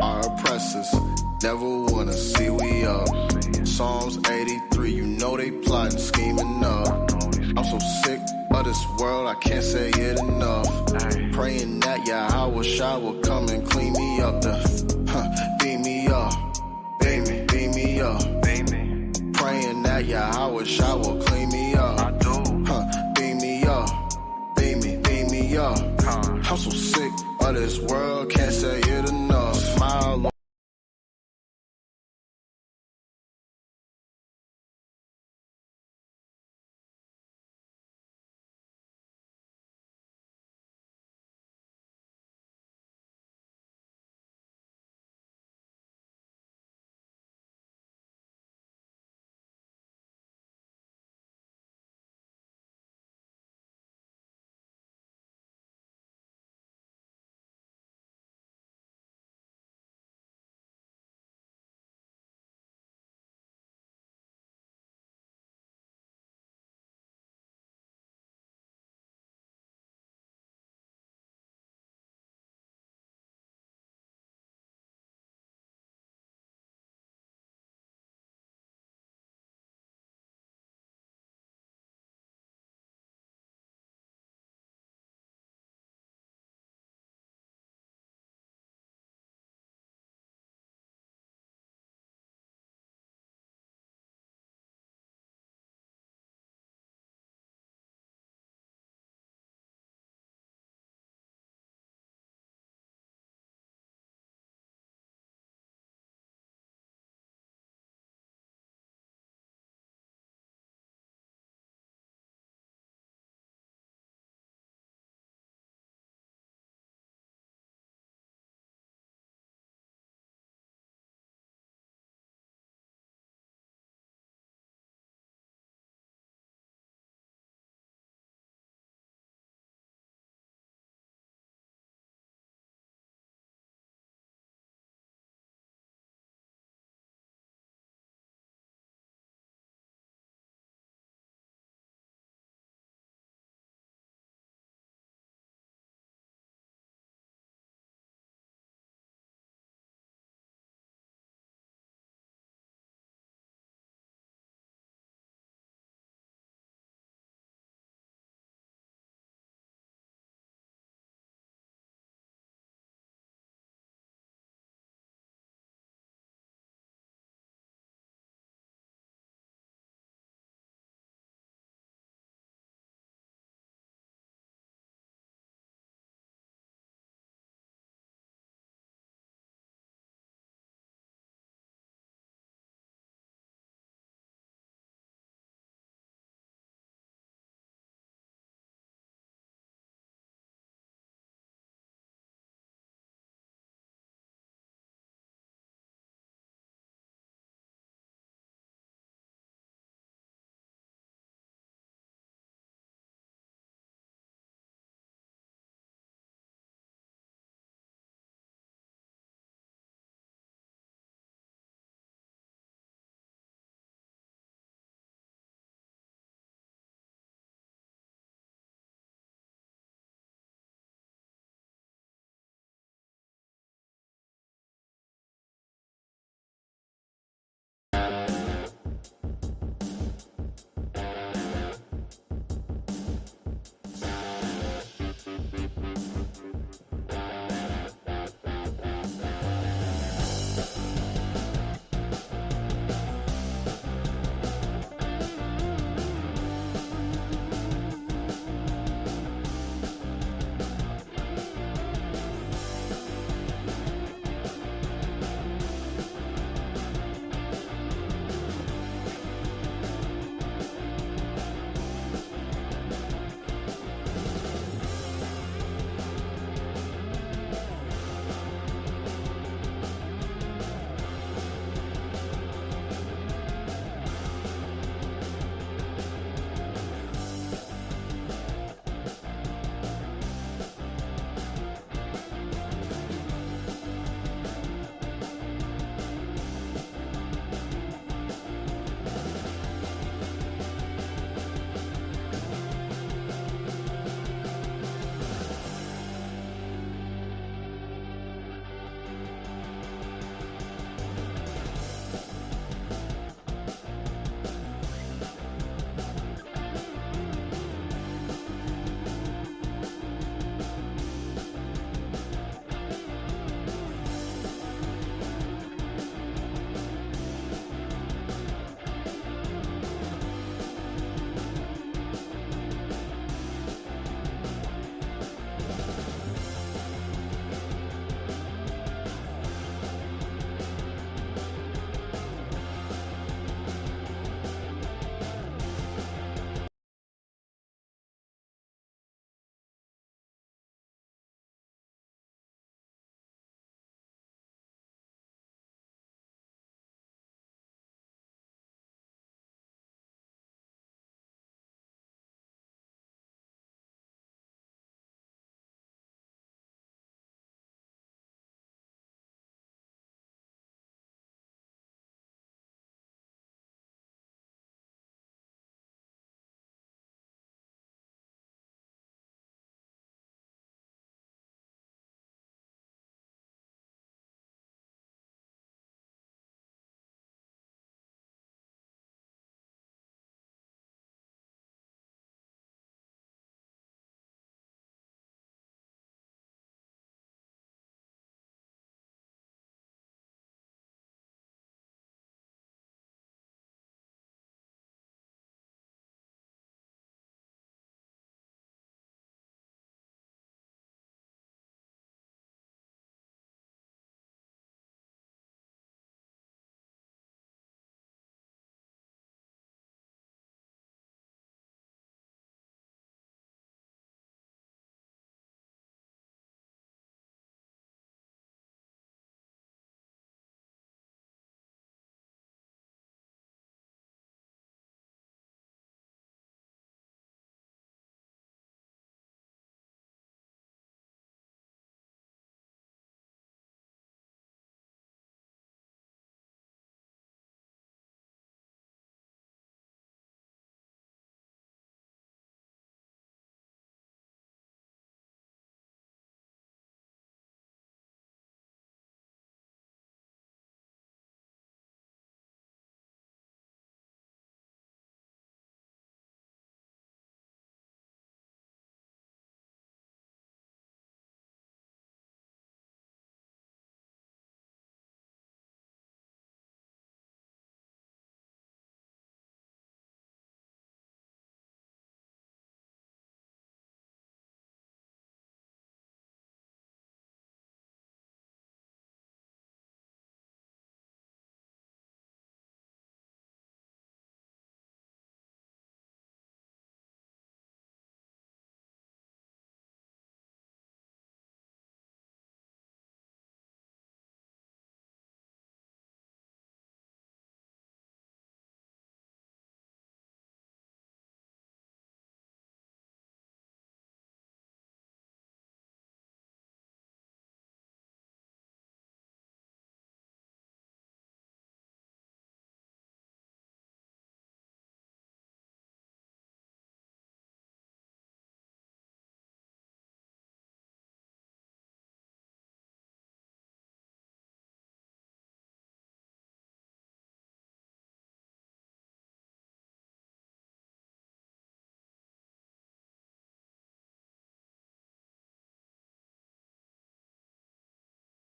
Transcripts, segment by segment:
Our oppressors never wanna see we up. Psalms 83, you know they plotting, scheming up. I'm so sick of this world, I can't say it enough. Praying that Yahawashi will come and clean me up. Beam me up, beam me up. Praying that Yahawashi will clean me up. Beam me up, beam me up. I'm so sick of this world, can't say it enough. Smile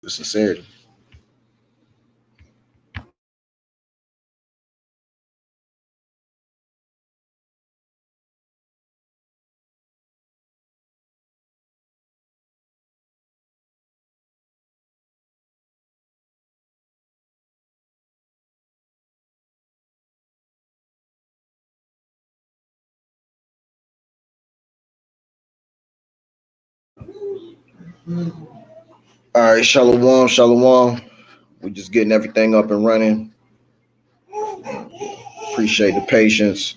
with sincerity. All right, shalom, shalom. We're just getting everything up and running. Appreciate the patience.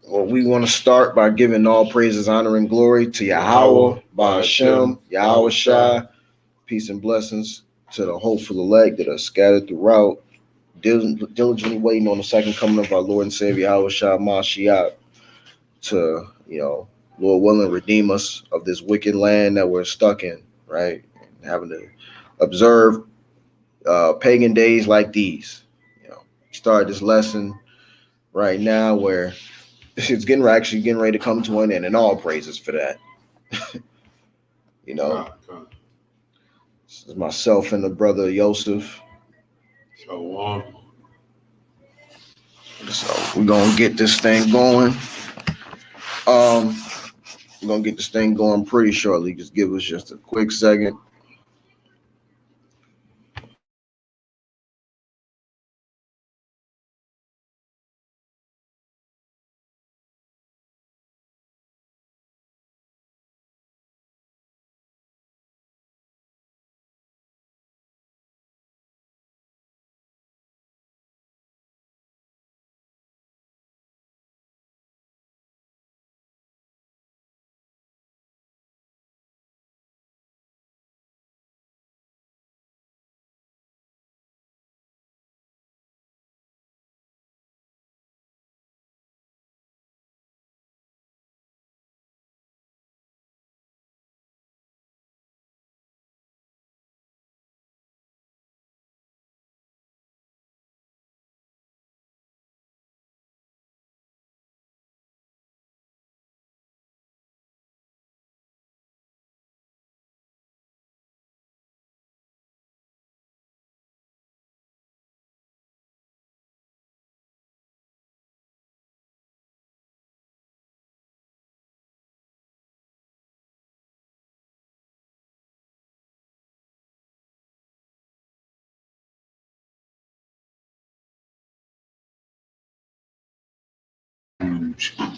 Well, we want to start by giving all praises, honor, and glory to Yahweh, Ba'ashem, Yahawashi. Peace and blessings to the hopeful elect that are scattered throughout, diligently waiting on the second coming of our Lord and Savior, Yahawashi Mashiach, to, Lord willing, redeem us of this wicked land that we're stuck in, right? And having to observe pagan days like these. Start this lesson right now where it's getting ready to come to an end, and all praises for that. This is myself and the brother Yosef. Shalom. So we're gonna get this thing going. We're gonna get this thing going pretty shortly. Just give us just a quick second.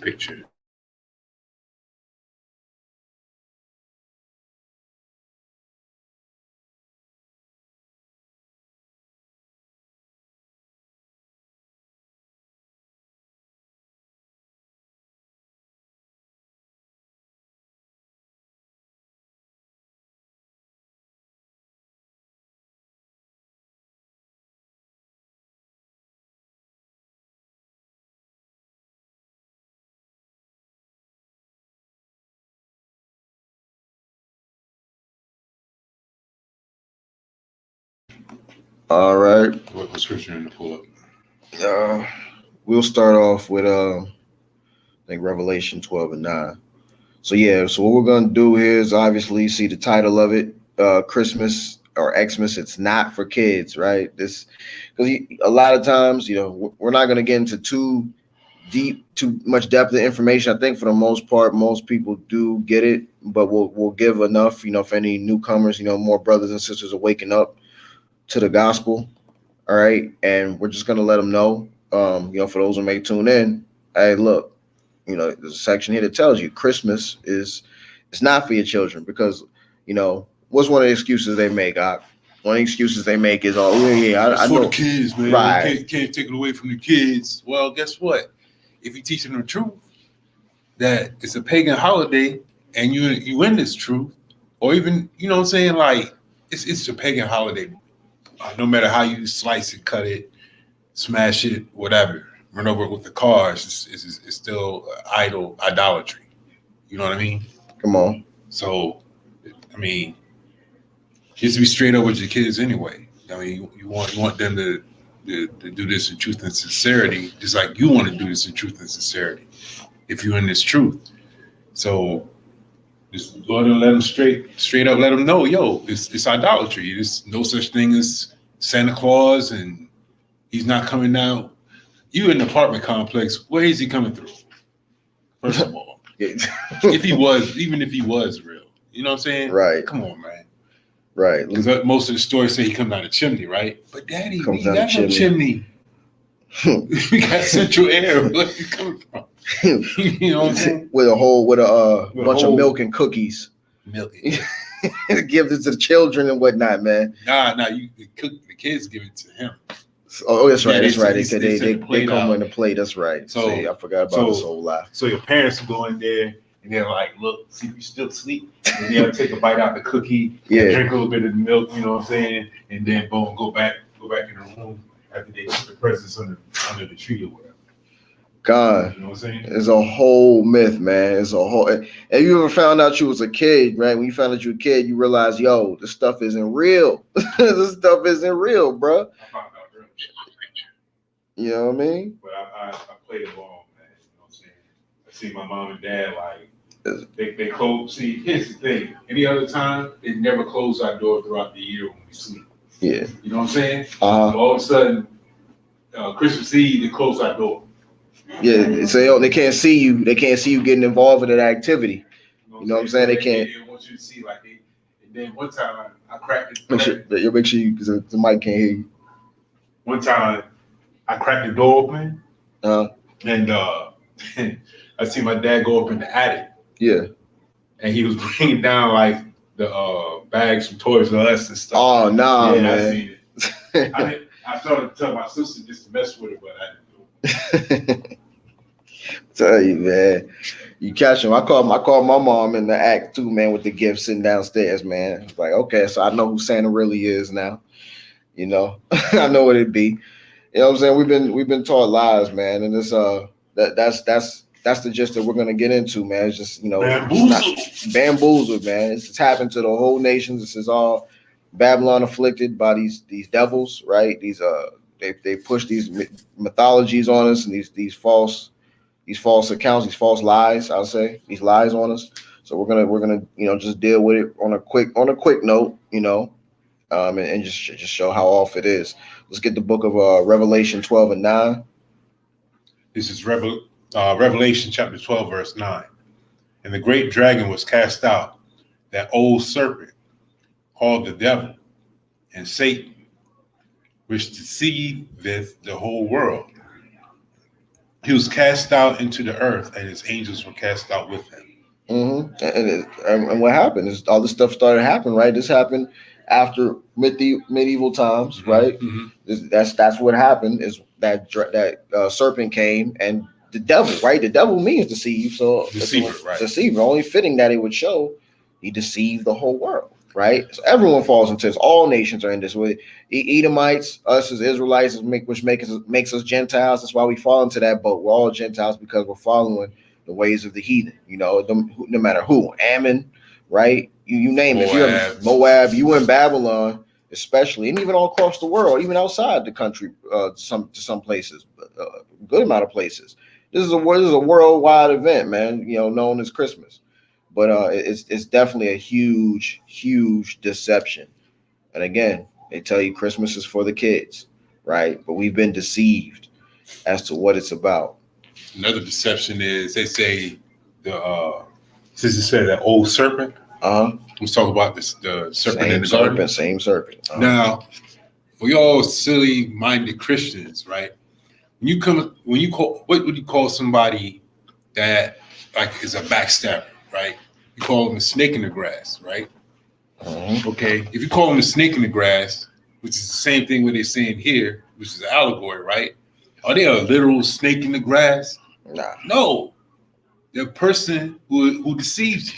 Picture. All right. What scripture in the pull up? We'll start off with I think Revelation 12 and 9. So what we're gonna do here is obviously see the title of it, Christmas or Xmas. It's not for kids, right? This because a lot of times, we're not gonna get into too much depth of information. I think for the most part, most people do get it, but we'll give enough, if any newcomers, more brothers and sisters are waking up to the gospel. All right, and we're just gonna let them know, for those who may tune in, hey, look, there's a section here that tells you Christmas it's not for your children because, what's one of the excuses they make? One of the excuses they make is, I for know the kids, man. Right. Can't take it away from the kids. Well, guess what? If you teach them the truth, that it's a pagan holiday, and you in this truth, or even what I'm saying, like it's a pagan holiday. No matter how you slice it, cut it, smash it, whatever, run over it with the cars, it's still idolatry. You know what I mean? Come on. So, I mean, just be straight up with your kids anyway. I mean, you want them to do this in truth and sincerity, just like you want to do this in truth and sincerity. If you're in this truth, so Just go ahead and let them straight up let them know, yo, it's idolatry. There's no such thing as Santa Claus, and he's not coming out. You in an apartment complex, where is he coming through? First of all, if he was real, you know what I'm saying? Right. Come on, man. Right. Because most of the stories say he comes down a chimney, right? But Daddy, we Comes down got the no chimney. We got central air. Where's it coming from? You know what I'm saying? With a bunch of milk and cookies. Milk. Give it to the children and whatnot, man. Nah, the kids give it to him. Oh, that's right. Yeah, that's right. They come on the plate. That's right. So see, I forgot about this whole lie. So your parents go in there and they're like, look, see if you still asleep. And they'll take a bite out of the cookie, drink a little bit of the milk, you know what I'm saying? And then boom, go back in the room after they put the presents under the tree or whatever. God, you know what I'm saying? It's a whole myth, man. It's a whole. Have you ever found out you was a kid, right? When you found out you were a kid, you realize, yo, this stuff isn't real. This stuff isn't real, bro. I found out early. You know what I mean? But I played along, man. You know what I'm saying? I see my mom and dad like they close. See, here's the thing. Any other time, they never close our door throughout the year when we sleep. Yeah. You know what I'm saying? All of a sudden, Christmas Eve, they close our door. Yeah, so they can't see you. They can't see you getting involved in that activity. You know what I'm saying? They can't. They want you to see like they. And then one time I cracked it. Make sure you, because the mic can't hear you. One time I cracked the door open, and I see my dad go up in the attic. Yeah. And he was bringing down like the bags from Toys R Us and stuff. Oh no, man! I seen it. I started to tell my sister just to mess with it, but I didn't do it. Tell you, man, you catch him. I called my mom in the act too, man, with the gift sitting downstairs, man. It's like, okay, so I know who Santa really is now. You know, I know what it'd be. You know what I'm saying? We've been taught lies, man, and it's that's the gist that we're gonna get into, man. It's just, you know, bamboozled, man. It's happened to the whole nation. This is all Babylon afflicted by these devils, right? These they push these mythologies on us and these false accounts, these false lies. I'll say these lies on us. So we're gonna you know, just deal with it on a quick note, you know, and just show how off it is. Let's get the book of Revelation 12 and 9. This is Revelation chapter 12, verse 9. And the great dragon was cast out, that old serpent called the devil and Satan, which deceiveth the whole world. He was cast out into the earth, and his angels were cast out with him. Mm-hmm. And what happened is all this stuff started happening, right? This happened after medieval times, mm-hmm. right? Mm-hmm. That's what happened, is that serpent came, and the devil, right? The devil means deceive, so deceiver, right? Deceiver. Only fitting that it would show he deceived the whole world, right? So everyone falls into this. All nations are in this way. Edomites, us as Israelites, which makes us Gentiles. That's why we fall into that boat. We're all Gentiles because we're following the ways of the heathen. You know, no matter who, Ammon, right? You name it. If you're Moab, you in Babylon, especially, and even all across the world, even outside the country, some places, a good amount of places. This is a worldwide event, man. You know, known as Christmas, but it's definitely a huge deception. And again, they tell you Christmas is for the kids, right? But we've been deceived as to what it's about. Another deception is they say since it said that old serpent. Let's talk about this, the serpent in the garden. Same serpent. Now, for y'all silly-minded Christians, right? What would you call somebody that like is a backstabber, right? You call them a snake in the grass, right? Okay. If you call them a snake in the grass, which is the same thing what they're saying here, which is an allegory, right? Are they a literal snake in the grass? Nah. No. They're a person who deceives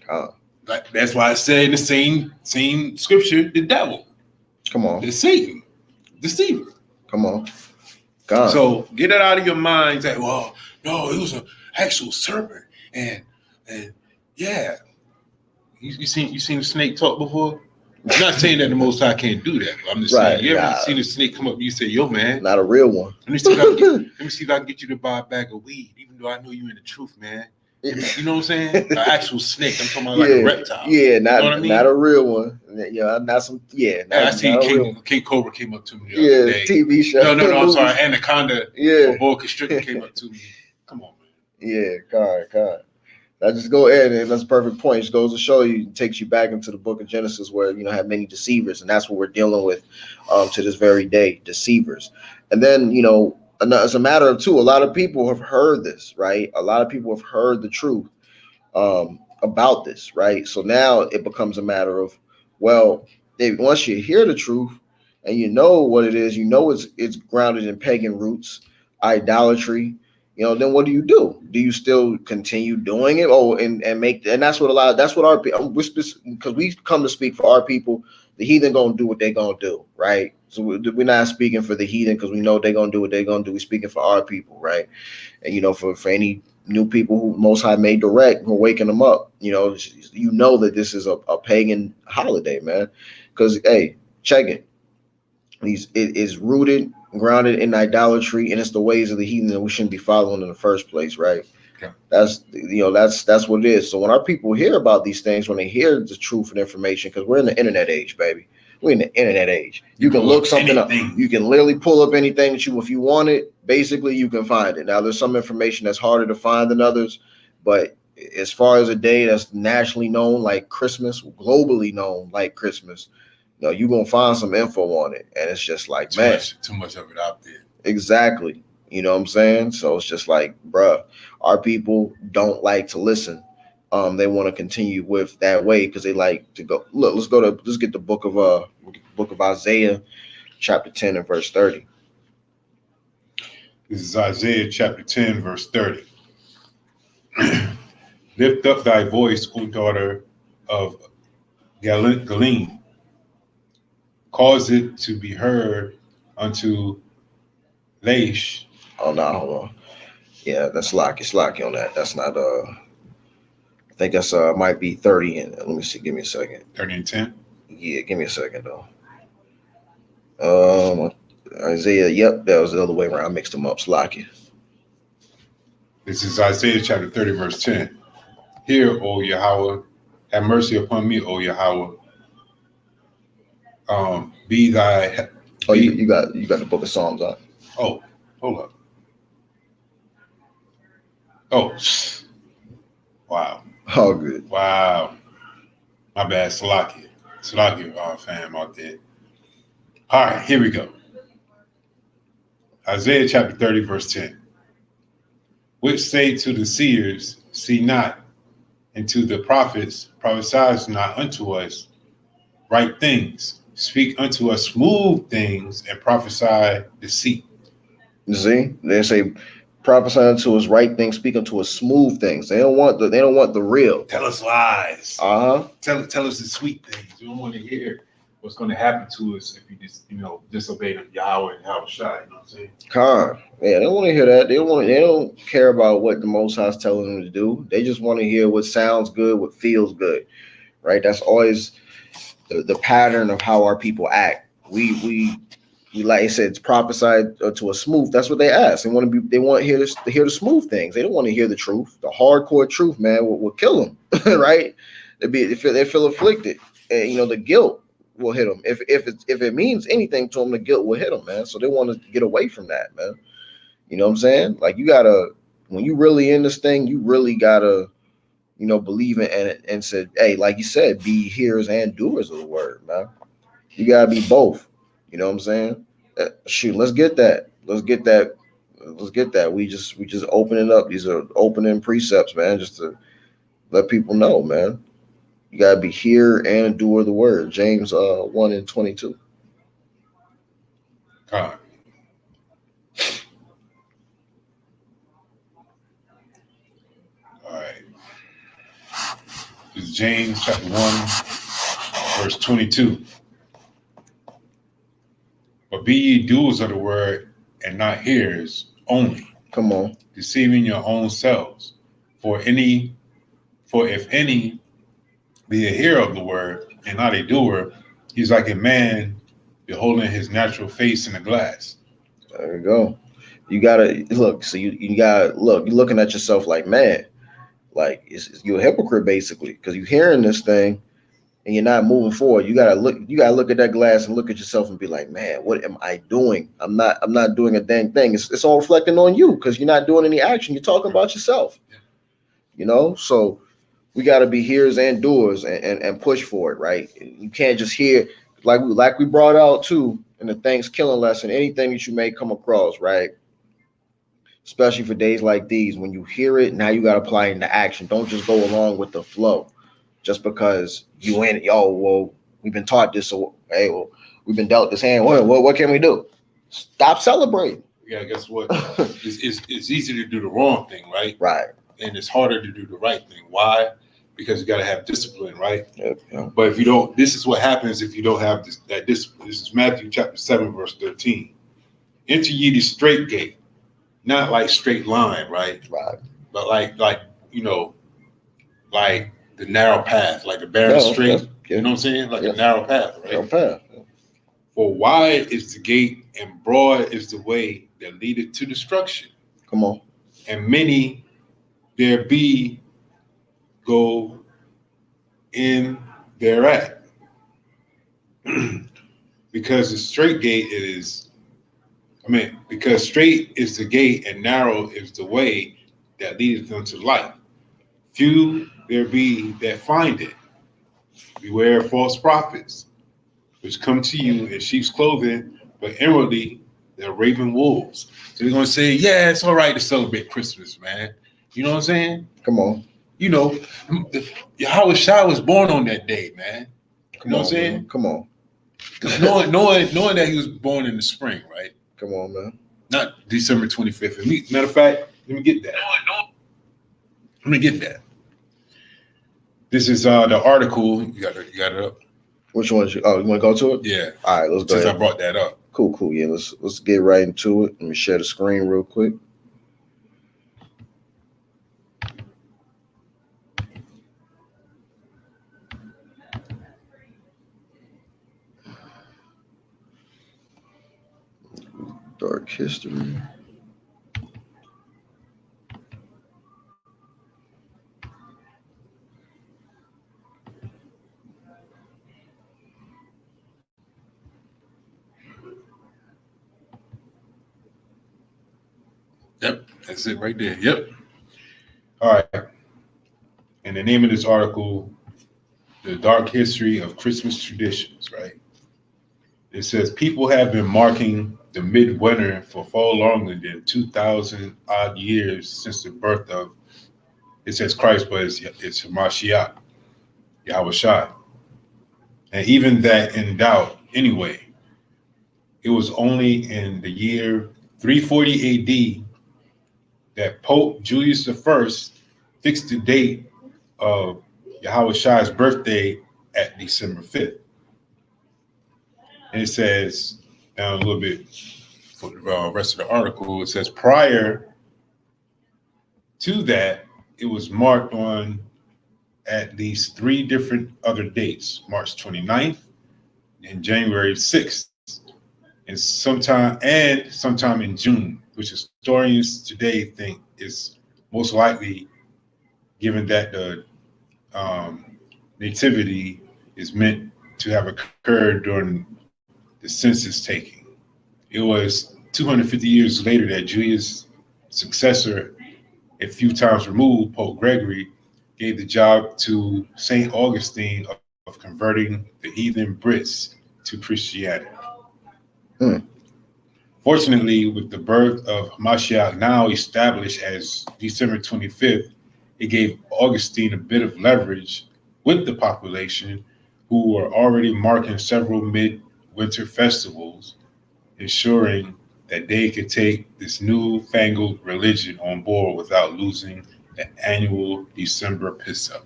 you. Like, that's why I say in the same scripture, the devil. Come on. The Satan. Deceiver. Come on. God. So get it out of your mind that, well, no, it was an actual serpent. And yeah. You seen the snake talk before? I'm not saying that the Most High can't do that. I'm just saying, you ever seen a snake come up and you say, yo, man. Not a real one. Let me see if I can get you to buy a bag of weed, even though I know you in the truth, man. You know what I'm saying? An actual snake. I'm talking about like a reptile. Yeah, not you know what I mean? not a real one. Yeah, not some. Yeah, not, I see King Cobra came up to me the other day. TV show. No, I'm sorry. Anaconda. Or boa constrictor came up to me. Come on, man. Yeah, God. I just go ahead, and that's a perfect point. It just goes to show you, it takes you back into the book of Genesis where, have many deceivers, and that's what we're dealing with to this very day, deceivers. And then, as a matter of two, a lot of people have heard this, right? A lot of people have heard the truth about this, right? So now it becomes a matter of, well, once you hear the truth and you know what it is, it's grounded in pagan roots, idolatry, then what do? Do you still continue doing it? Oh, and that's what our people, because we come to speak for our people. The heathen gonna do what they gonna do, right? So we're not speaking for the heathen because we know they're gonna do what they're gonna do. We're speaking for our people, right? And for any new people who Most High may direct, we're waking them up. That this is a pagan holiday, man. Because hey, check it. It is rooted, grounded in idolatry, and it's the ways of the heathen that we shouldn't be following in the first place, right? Yeah. That's what it is. So when our people hear about these things, when they hear the truth and information, because we're in the internet age, baby. We're in the internet age. You can look something up. You can literally pull up anything that if you want it, basically you can find it. Now there's some information that's harder to find than others, but as far as a day that's nationally known like Christmas, globally known like Christmas, you're gonna find some info on it, and it's just like, too much of it out there. Exactly. You know what I'm saying? So it's just like, bruh, our people don't like to listen. They want to continue with that way because they like to go. Look, let's get the book of Isaiah, chapter 10 and verse 30. This is Isaiah chapter 10, verse 30. Lift up thy voice, O daughter of Galim. Cause it to be heard unto Laish. Oh no, hold on. Yeah, that's Slocky on that. That's not I think that's might be 30 and let me see, give me a second. 30 and 10? Yeah, give me a second though. Isaiah, yep, that was the other way around. I mixed them up, Slocky. This is Isaiah chapter 30, verse 10. Hear, O Yahawah, have mercy upon me, O Yahawah. You got the book of Psalms on. Oh, hold up. Oh, wow. Oh, good. Wow. My bad, Salakia, fam out there. All right, here we go. Isaiah chapter 30, verse 10. Which say to the seers, see not, and to the prophets, prophesy not unto us right things. Speak unto us smooth things and prophesy deceit. See, they say prophesy unto us right things, speak unto us smooth things. They don't want the real. Tell us lies. Tell us the sweet things. We don't want to hear what's going to happen to us if you just disobey the Yahweh and Yahawashi. You know what I'm saying? Yeah, they don't want to hear that. They don't care about what the Most High is telling them to do. They just want to hear what sounds good, what feels good. Right? That's always the pattern of how our people act. We like I said, it's prophesied to a smooth. That's what they ask. They want to hear the smooth things. They don't want to hear the truth. The hardcore truth, man, will kill them. Right? They feel afflicted. And, the guilt will hit them. If it means anything to them, the guilt will hit them, man. So they want to get away from that, man. You know what I'm saying? Like when you really in this thing, you really gotta, believe in it and said, hey, like you said, be hearers and doers of the word, man. You gotta be both. You know what I'm saying? Shoot, let's get that. We just open it up. These are opening precepts, man, just to let people know, man. You gotta be hearer and a doer of the word. James 1 and 22. God. All right. This is James chapter 1, verse 22. But be ye doers of the word and not hearers only. Come on. Deceiving your own selves. For if any be a hearer of the word and not a doer, he's like a man beholding his natural face in a glass. There you go. You gotta look. So you gotta look. You're looking at yourself like, man, Like you're a hypocrite basically, because you're hearing this thing and you're not moving forward. You gotta look at that glass and look at yourself and be like, man, what am I doing? I'm not doing a dang thing. It's all reflecting on you because you're not doing any action. You're talking about yourself. So we gotta be hearers and doers and push for it, right? You can't just hear like we brought out too in the Thanksgiving lesson, anything that you may come across, right? Especially for days like these, when you hear it, now you got to apply it into action. Don't just go along with the flow just because you in it. Well, we've been taught this, so hey, well, we've been dealt this hand. What can we do? Stop celebrating. Yeah, guess what? It's easy to do the wrong thing, right? Right. And it's harder to do the right thing. Why? Because you got to have discipline, right? Yeah. But if you don't, this is what happens if you don't have that discipline. This is Matthew chapter 7, verse 13. Enter ye the straight gate. Not like straight line, right? Right. But like the narrow path, like the barren straight. Yeah. You know what I'm saying? Like a narrow path, right? Narrow path. Yeah. For wide is the gate and broad is the way that leadeth to destruction. Come on. And many there be go in thereat. Because the straight gate because straight is the gate and narrow is the way that leadeth unto life. Few there be that find it. Beware of false prophets, which come to you in sheep's clothing, but inwardly they're raven wolves. So they're going to say, yeah, it's all right to celebrate Christmas, man. You know what I'm saying? Come on. Yahawashi was born on that day, man. You know what I'm saying? Man. Come on. knowing that he was born in the spring, right? Come on, man. Not December 25th. Matter of fact, let me get that. Let me get that. This is the article. You got it up. Which one? You want to go to it? Yeah. All right, let's go. Since ahead. I brought that up. Cool. Yeah, let's get right into it. Let me share the screen real quick. Dark history. Yep, that's it right there. Yep. All right. And the name of this article, The Dark History of Christmas Traditions, right? It says people have been marking the midwinter for far longer than 2,000 odd years since the birth of, it says Christ, but it's Mashiach, Yahawashi. And even that in doubt, anyway, it was only in the year 340 AD that Pope Julius I fixed the date of Yahawashi's birthday at December 5th. And it says, down a little bit for the rest of the article, it says prior to that, it was marked on at least 3 different other dates, March 29th and January 6th, and sometime in June, which historians today think is most likely, given that the nativity is meant to have occurred during the census taking. It was 250 years later that Julius' successor, a few times removed, Pope Gregory, gave the job to St. Augustine of converting the heathen Brits to Christianity. Fortunately, with the birth of Mashiach now established as December 25th, it gave Augustine a bit of leverage with the population, who were already marking several midwinter festivals, ensuring that they could take this newfangled religion on board without losing the annual December piss-up.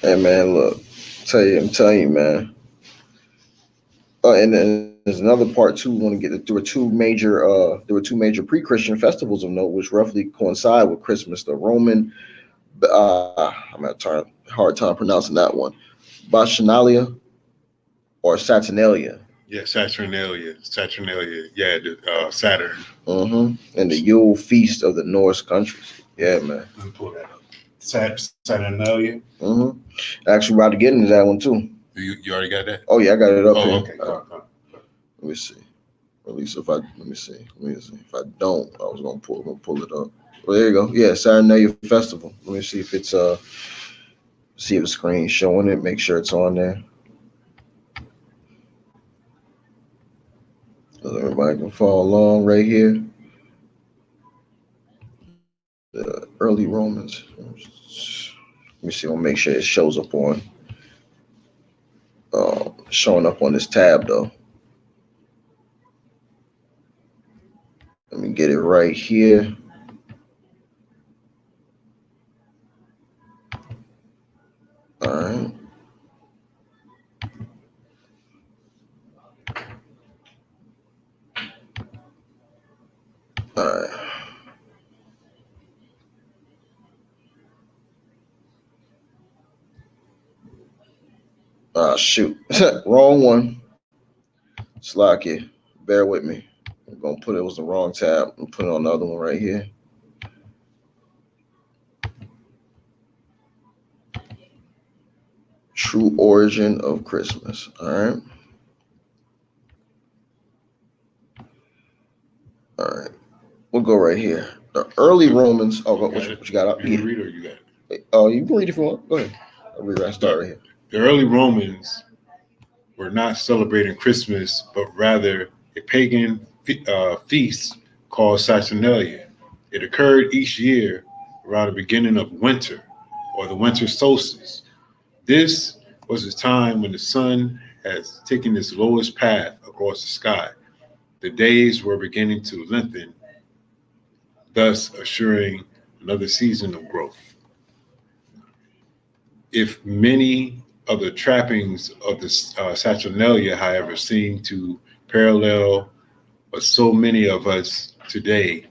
Hey man, look, I'm telling you, man. And then there's another part too. We want to get that there were two major pre-Christian festivals of note, which roughly coincide with Christmas. The Roman, I'm having a hard time pronouncing that one, Bacchanalia or Saturnalia, Yeah, Saturnalia. Yeah, Saturn. And the Yule feast of the Norse countries. Yeah, man. Let me pull that up. Saturnalia. Actually, about to get into that one too. You already got that? Oh yeah, I got it up here. Okay. Let me see. At least if I let me see. If I don't, I was gonna pull it up. Well, there you go. Yeah, Saturnalia Festival. Let me see if it's see if the screen's showing it. Make sure it's on there. So everybody can follow along right here. The early Romans. Let me see. I'll make sure it shows up on. Showing up on this tab though. Let me get it right here. All right. All right. Shoot. Wrong one. Slocky. Bear with me. I'm going to put it was the wrong tab. I'm put it on the other one right here. True origin of Christmas. All right. All right. We'll go right here. The early Romans. Oh, what you got up? You can read or you got it? Oh, you can read if you want. Go ahead. I'll read right. Start right here. The early Romans were not celebrating Christmas, but rather a pagan feast called Saturnalia. It occurred each year around the beginning of winter, or the winter solstice. This was the time when the sun has taken its lowest path across the sky. The days were beginning to lengthen, thus assuring another season of growth. If many of the trappings of the Saturnalia, however, seem to parallel but so many of us today,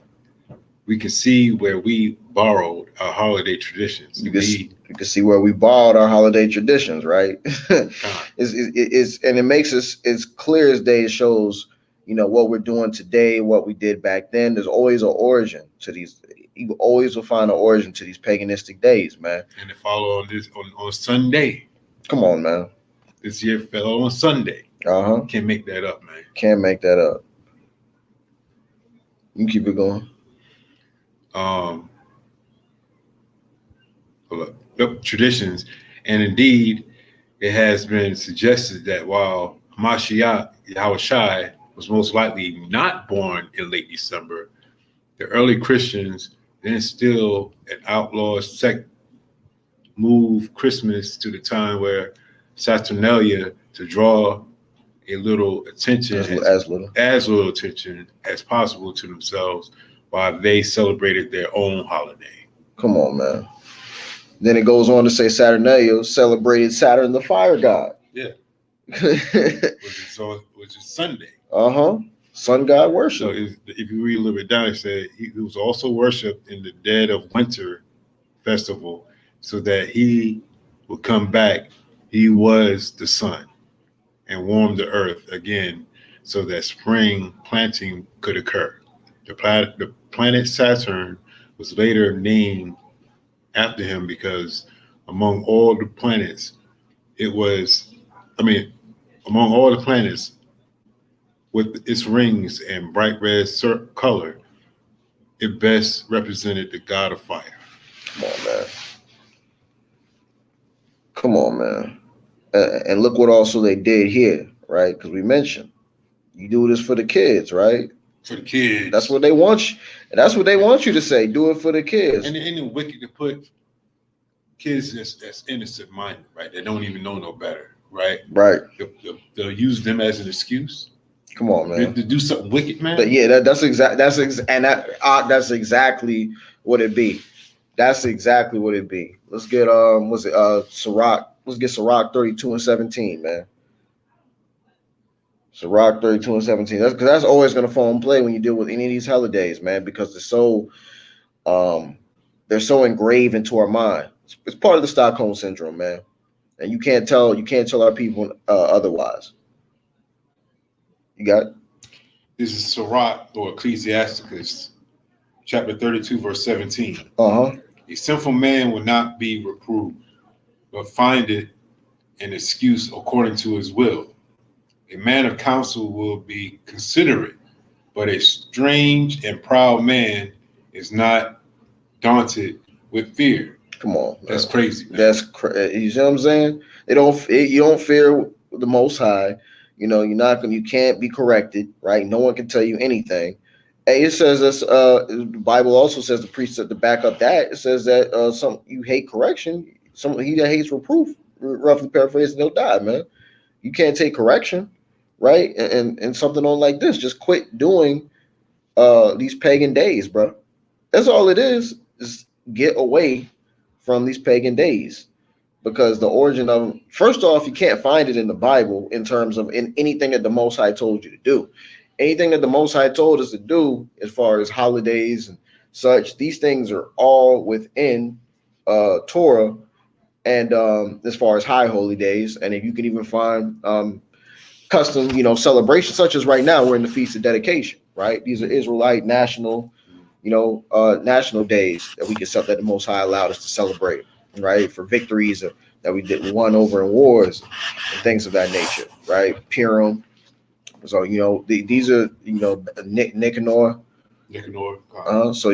we can see where we borrowed our holiday traditions. You can see where we borrowed our holiday traditions, right? It's and it makes us as clear as day. It shows, what we're doing today, what we did back then. There's always an origin to these. You always will find an origin to these paganistic days, man. And it follow on this on Sunday. Come on, man. This year fell on Sunday. Can't make that up, man. Can't make that up. You keep it going. Traditions, and indeed, it has been suggested that while Mashiach Yahawashi was most likely not born in late December, the early Christians, then still an outlaw sect, moved Christmas to the time where Saturnalia to draw a little attention, as little attention as possible to themselves, while they celebrated their own holiday. Come on, man. Then it goes on to say Saturnalia celebrated Saturn, the fire god. Yeah. which is Sunday. Sun god worship. So if you read a little bit down, it said he was also worshipped in the dead of winter festival, so that he would come back. He was the sun and warm the earth again, so that spring planting could occur. The planet Saturn was later named after him because among all the planets, with its rings and bright red color, it best represented the god of fire. Come on, man. And look what also they did here, right? Because we mentioned you do this for the kids, right? For the kids. That's what they want you. That's what they want you to say. Do it for the kids. And it wicked to put kids that's innocent minded, right? They don't even know no better, right? Right. They'll use them as an excuse. Come on, man. To do something wicked, man. But yeah, that's exactly what it be. That's exactly what it be. Let's get Sirach. Let's get Sirach 32 and 17, man. Sirach 32 and 17. That's always gonna fall in play when you deal with any of these holidays, man, because they're so engraved into our mind. It's part of the Stockholm syndrome, man. And you can't tell our people otherwise. You got it? This is Sirach or Ecclesiasticus, chapter 32, verse 17. Uh-huh. A sinful man will not be reproved, but findeth an excuse according to his will. A man of counsel will be considerate, but a strange and proud man is not daunted with fear. Come on, man. That's crazy, man. That's crazy. You see what I'm saying? You don't fear the Most High. You know, you can't be corrected, right? No one can tell you anything. And it says this. The Bible also says the precept to back up that it says that you hate correction. He that hates reproof, roughly paraphrasing, he'll die, man. You can't take correction, right? And something on like this, just quit doing these pagan days, bro. That's all it is get away from these pagan days, because the origin of them, first off, you can't find it in the Bible in terms of in anything that the Most High told you to do. Anything that the Most High told us to do as far as holidays and such, these things are all within Torah, and as far as high holy days. And if you can even find custom, celebrations, such as right now we're in the Feast of Dedication, right? These are Israelite national national days that that the Most High allowed us to celebrate, right? For victories that we won over in wars and things of that nature, right? Purim. So these are Nicanor. So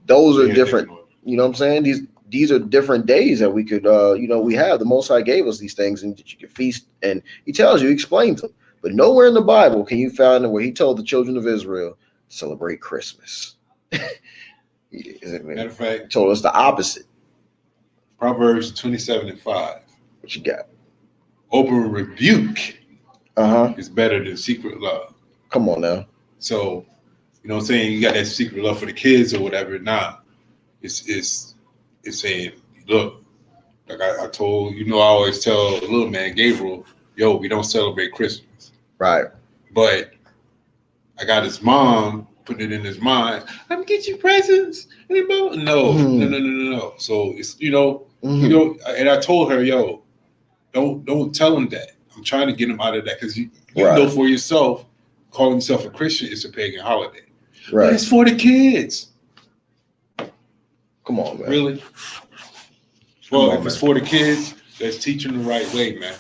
those are different. Nicanor. You know what I'm saying? These are different days that we could we have. The Most High gave us these things, and that you can feast. And He tells you, He explains them. But nowhere in the Bible can you find where He told the children of Israel celebrate Christmas. Matter of fact, He told us the opposite. Proverbs 27:5. What you got? Open rebuke is better than secret love. Come on now. So, you know what I'm saying? You got that secret love for the kids or whatever. Nah, it's saying, look, like I told, I always tell little man Gabriel, yo, we don't celebrate Christmas. Right. But I got his mom putting it in his mind, I'm gonna get you presents. No. So it's and I told her, yo, don't tell him that. I'm trying to get him out of that, because you know for yourself, calling yourself a Christian is a pagan holiday. Right. But it's for the kids. Come on, man. Really? Well, if it's for the kids, let's teach them the right way, man.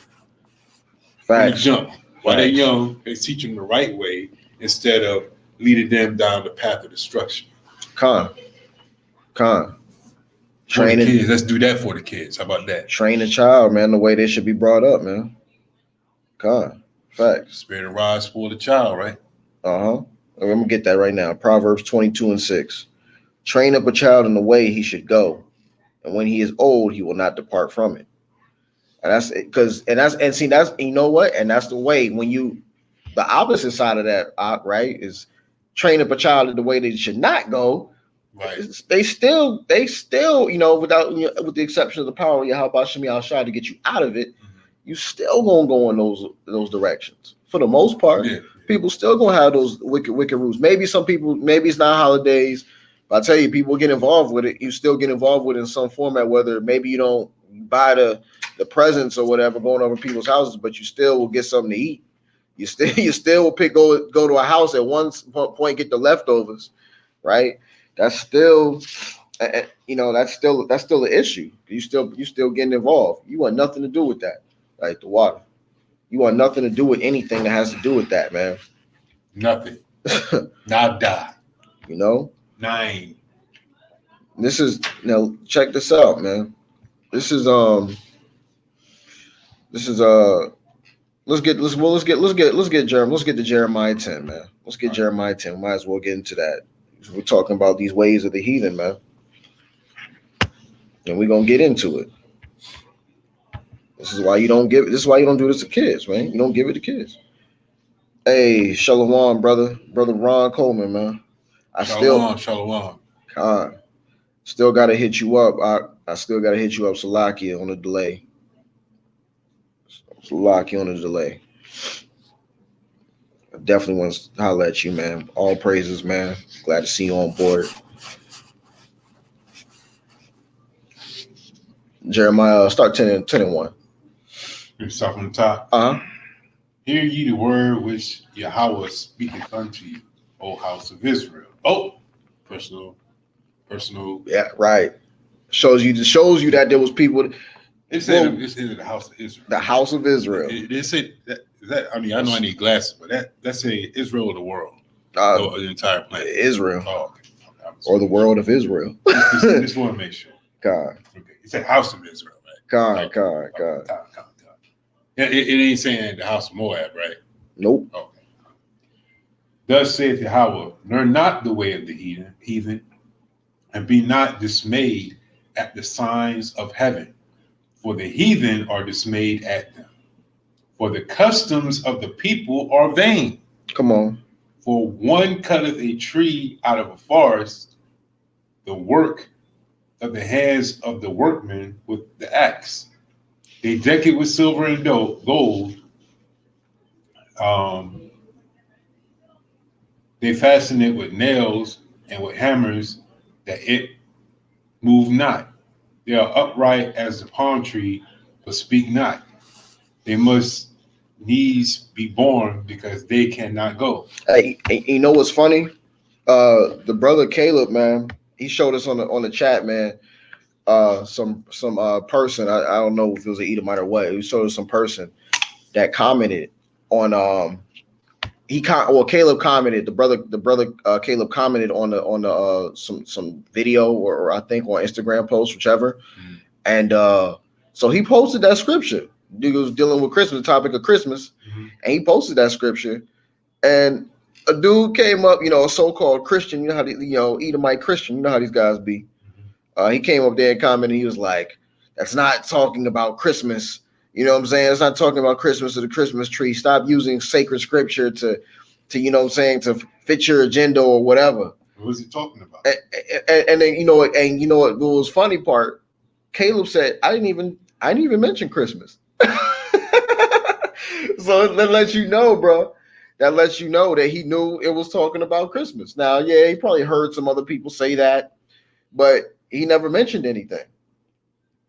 Facts. While they're young, let's teach them the right way instead of leading them down the path of destruction. Training kids. Let's do that for the kids. How about that? Train a child, man, the way they should be brought up, man. Facts. Spirit of rise for the child, right? I'm gonna get that right now. Proverbs 22:6. Train up a child in the way he should go, and when he is old, he will not depart from it. And that's you know what? And that's the way the opposite side of that, right, is train up a child in the way they should not go. Right. They still, without with the exception of the power of Yahawashi to get you out of it, you still gonna go in those directions. For the most part, people still gonna have those wicked roots. Maybe some people, maybe it's not holidays, but I tell you, people get involved with it. You still get involved with it in some format, whether maybe you don't buy the presents or whatever going over people's houses, but you still will get something to eat. You still will go to a house at one point, get the leftovers, right? That's still, that's still an issue. You still getting involved. You want nothing to do with that, like the water. You want nothing to do with anything that has to do with that, man. Nothing. Nada. Nine. This is check this out, man. This is let's get to Jeremiah 10, man. Let's get Jeremiah 10. Might as well get into that. We're talking about these ways of the heathen, man. And we're gonna get into it. This is why you don't do this to kids, man. You don't give it to kids. Hey, Shalom, brother Ron Coleman, man. Shalom. Still gotta hit you up. I still gotta hit you up, Salakia, on the delay. I definitely want to holler at you, man. All praises, man. Glad to see you on board. Jeremiah, start 10 and 1. You start from the top. Hear ye the word which Yahweh speaketh unto you, O house of Israel. Oh, personal. Yeah, right. Shows you that there was people. It's in the house of Israel. The house of Israel. It say that. I mean, I know I need glasses, but that's a Israel of the world, the entire planet. Israel. Oh, okay. Or the world of Israel. Just want to make sure. God. Okay, it's a house of Israel, right? God. It ain't saying the house of Moab, right? Nope. Okay. Thus saith Yahweh, learn not the way of the heathen, and be not dismayed at the signs of heaven, for the heathen are dismayed at them. For the customs of the people are vain. Come on. For one cutteth a tree out of a forest, the work of the hands of the workmen with the axe. They deck it with silver and gold. They fasten it with nails and with hammers, that it move not. They are upright as the palm tree, but speak not. They must needs be born, because they cannot go. Hey, you know what's funny? The brother Caleb, man, he showed us on the chat, man. Some person, I don't know if it was an Edomite or what. He showed us some person that commented on Caleb commented, the brother Caleb commented on the some video or I think on Instagram post, whichever. Mm-hmm. And so he posted that scripture. He was dealing with Christmas, the topic of Christmas, mm-hmm. and he posted that scripture. And a dude came up, a so-called Christian, how Edomite Christian, you know how these guys be. He came up there and commented. He was like, "That's not talking about Christmas. You know what I'm saying? It's not talking about Christmas or the Christmas tree. Stop using sacred scripture to to fit your agenda or whatever." What was he talking about? And then what was funny part? Caleb said, "I didn't even mention Christmas." So that lets you know, bro. That lets you know that he knew it was talking about Christmas. Now, yeah, he probably heard some other people say that, but he never mentioned anything,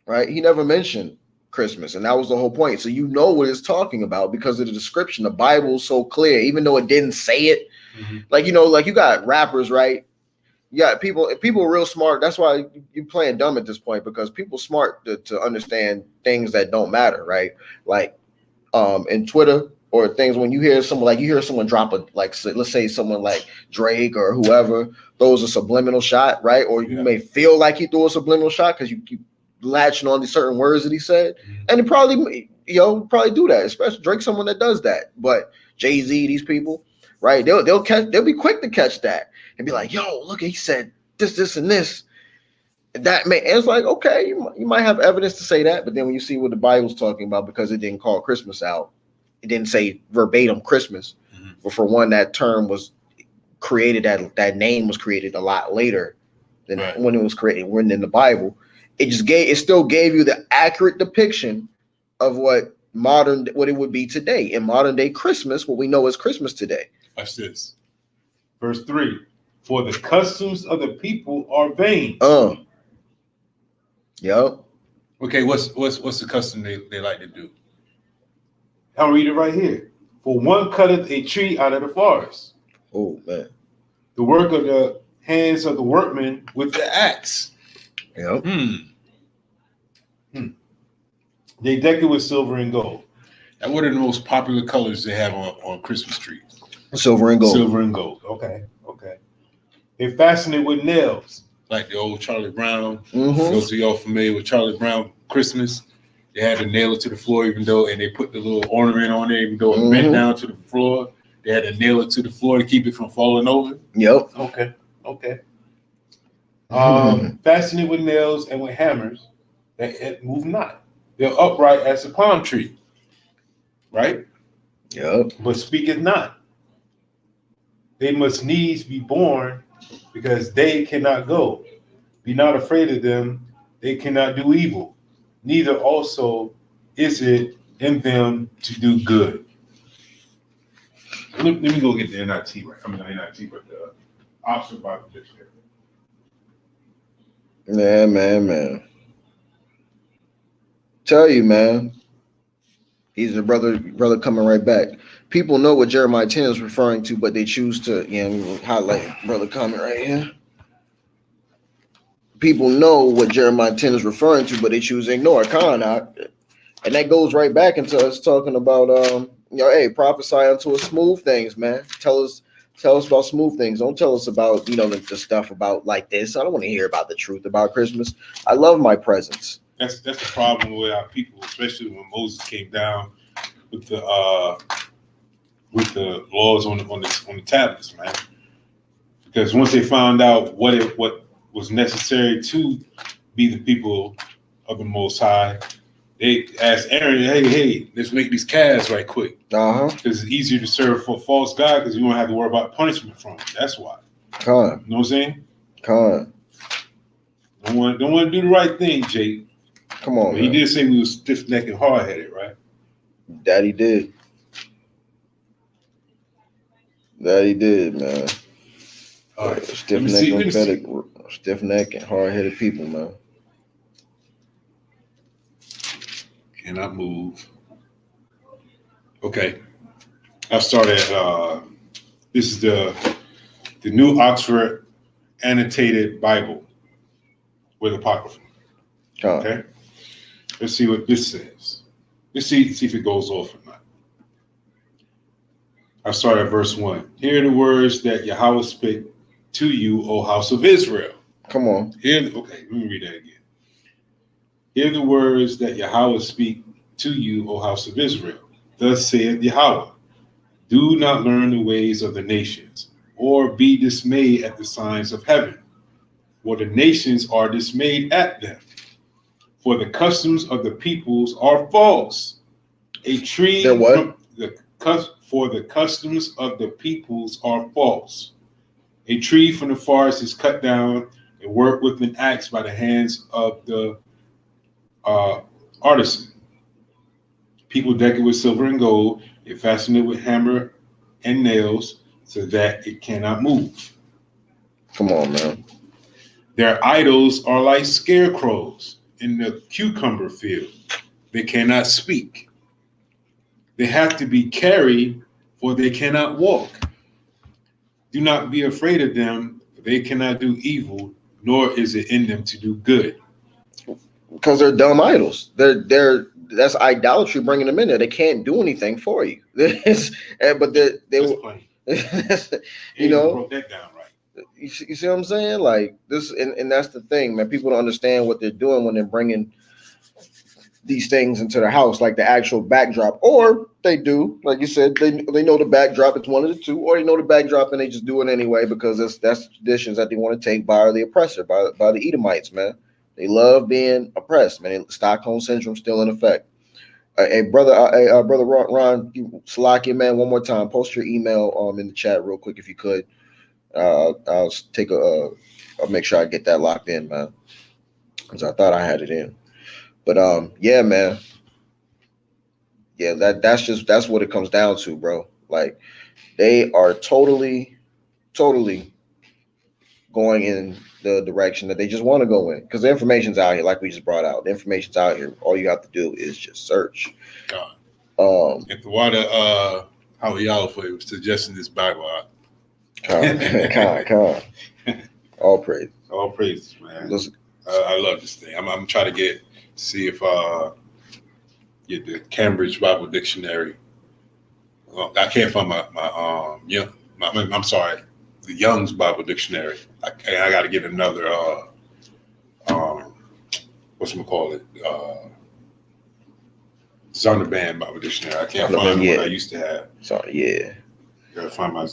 right? He never mentioned Christmas, and that was the whole point. So you know what it's talking about because of the description. The Bible's so clear, even though it didn't say it. Mm-hmm. Like you got rappers, right? You got people real smart. That's why you're playing dumb at this point, because people smart to understand things that don't matter, right? Like in Twitter or things, when you hear someone drop let's say someone like Drake or whoever throws a subliminal shot, right? Or you may feel like he threw a subliminal shot because you keep latching on these certain words that he said, and he probably do that. Especially Drake, someone that does that. But Jay-Z, these people, right? They'll be quick to catch that and be like, "Yo, look, he said this, and this." That may, it's like, okay, you might have evidence to say that, but then when you see what the Bible's talking about, because it didn't call Christmas out, it didn't say verbatim Christmas. Mm-hmm. But for one, that term was created, that name was created a lot later than when it was created, written in the Bible. It still gave you the accurate depiction of what it would be today in modern day Christmas, what we know as Christmas today. Watch this. Verse 3. For the customs of the people are vain. Yep. Okay, what's the custom they like to do? I'll read it right here. For one cutteth a tree out of the forest. Oh man. The work of the hands of the workmen with the axe. Yep. They deck it with silver and gold. And what are the most popular colors they have on Christmas trees? Silver and gold. Silver and gold. Okay. They fasten it with nails, like the old Charlie Brown. Mm-hmm. Those of y'all familiar with Charlie Brown Christmas, they had to nail it to the floor, and they put the little ornament on there, even though it bent down to the floor. They had to nail it to the floor to keep it from falling over. Yep. Okay. Fasten it with nails and with hammers, that it move not. They're upright as a palm tree, right? Yep. But speaketh not. They must needs be born, because they cannot go. Be not afraid of them, they cannot do evil. Neither also is it in them to do good. Let me go get the N.I.T. right. I mean, not N.I.T., but the Oxford Bible Dictionary. Man. Tell you, man. He's a brother coming right back. People know what Jeremiah 10 is referring to, but they choose to, highlight brother comment right here. People know what Jeremiah 10 is referring to, but they choose to ignore it. And that goes right back into us talking about, hey, prophesy unto us smooth things, man. Tell us about smooth things. Don't tell us about, the stuff about like this. I don't want to hear about the truth about Christmas. I love my presents. That's the problem with our people, especially when Moses came down with the laws on the tablets, man. Because once they found out what was necessary to be the people of the Most High, they asked Aaron, hey, let's make these calves right quick. Because it's easier to serve for a false god because you don't have to worry about punishment from it. That's why. You know what I'm saying? Don't want to do the right thing, Jake. Come on, He did say we was stiff-necked and hard-headed, right? That he did. Man. All right. Stiff-necked and hard-headed people, man. Cannot move. Okay. I started. This is the New Oxford Annotated Bible with Apocrypha. Okay. Let's see what this says. Let's see if it goes off or not. I start at verse 1. Hear the words that Yahweh spake to you, O house of Israel. Come on. Okay, let me read that again. Hear the words that Yahweh speak to you, O house of Israel. Thus saith Yahweh, do not learn the ways of the nations, or be dismayed at the signs of heaven, for the nations are dismayed at them. For the customs of the peoples are false. A tree for the customs of the peoples are false. A tree from the forest is cut down and worked with an axe by the hands of the artisan. People deck it with silver and gold. They fasten it with hammer and nails so that it cannot move. Come on, man. Their idols are like scarecrows in the cucumber field. They cannot speak. They have to be carried, for they cannot walk. Do not be afraid of them, for they cannot do evil, nor is it in them to do good. Because they're dumb idols. That's idolatry bringing them in there. They can't do anything for you. But they broke that down right. You see what I'm saying? Like this, and that's the thing, man. People don't understand what they're doing when they're bringing these things into the house, like the actual backdrop, or they do, like you said, they know the backdrop. It's one of the two, or they know the backdrop and they just do it anyway because that's traditions that they want to take by the oppressor, by the Edomites, man. They love being oppressed, man. Stockholm syndrome still in effect. Brother Ron Salaki, man, one more time, post your email in the chat real quick if you could. I'll make sure I get that locked in, man, because I thought I had it in. But yeah, man. Yeah, that's what it comes down to, bro. Like they are totally going in the direction that they just want to go in, because the information's out here, like we just brought out. The information's out here. All you have to do is just search. If the water Yahawah was suggesting this Bible. All praise. All praise, man. I love this thing. I'm trying to see if get the Cambridge Bible Dictionary. I can't find I'm sorry, the Young's Bible Dictionary. I got to get another Zondervan Bible Dictionary. I can't find what I used to have. Sorry, yeah. Gotta find I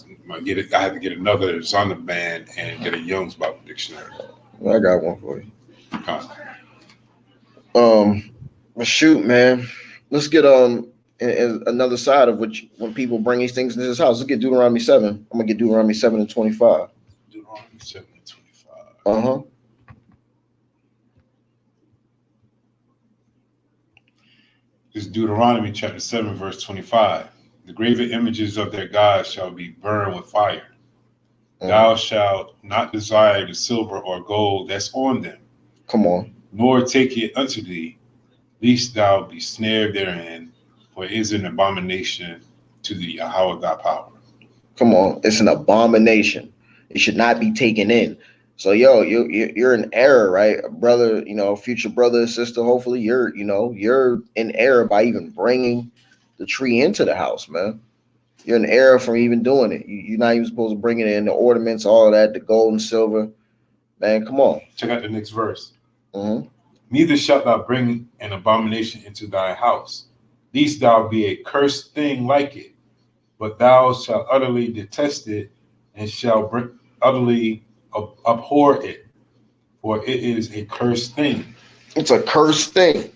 had to get another Zondervan and get a Young's Bible Dictionary. Well, I got one for you. But shoot, man, let's get another side of when people bring these things into this house. Let's get Deuteronomy 7. I'm gonna get Deuteronomy 7 and 25. Deuteronomy 7 and 25. This is Deuteronomy chapter 7, verse 25. The graven images of their gods shall be burned with fire. Thou shalt not desire the silver or gold that's on them. Come on. Nor take it unto thee, lest thou be snared therein. for it is an abomination to the Yahawah God power. Come on, it's an abomination. It should not be taken in. So, you're in error, right, brother? Future brother, sister. Hopefully, you're in error by even bringing the tree into the house, man. You're in error from even doing it. You're not even supposed to bring it in, the ornaments, all of that, the gold and silver. Man, come on. Check out the next verse. Mm-hmm. Neither shalt thou bring an abomination into thy house, lest thou be a cursed thing like it, but thou shalt utterly detest it, and shalt utterly abhor it, for it is a cursed thing. It's a cursed thing.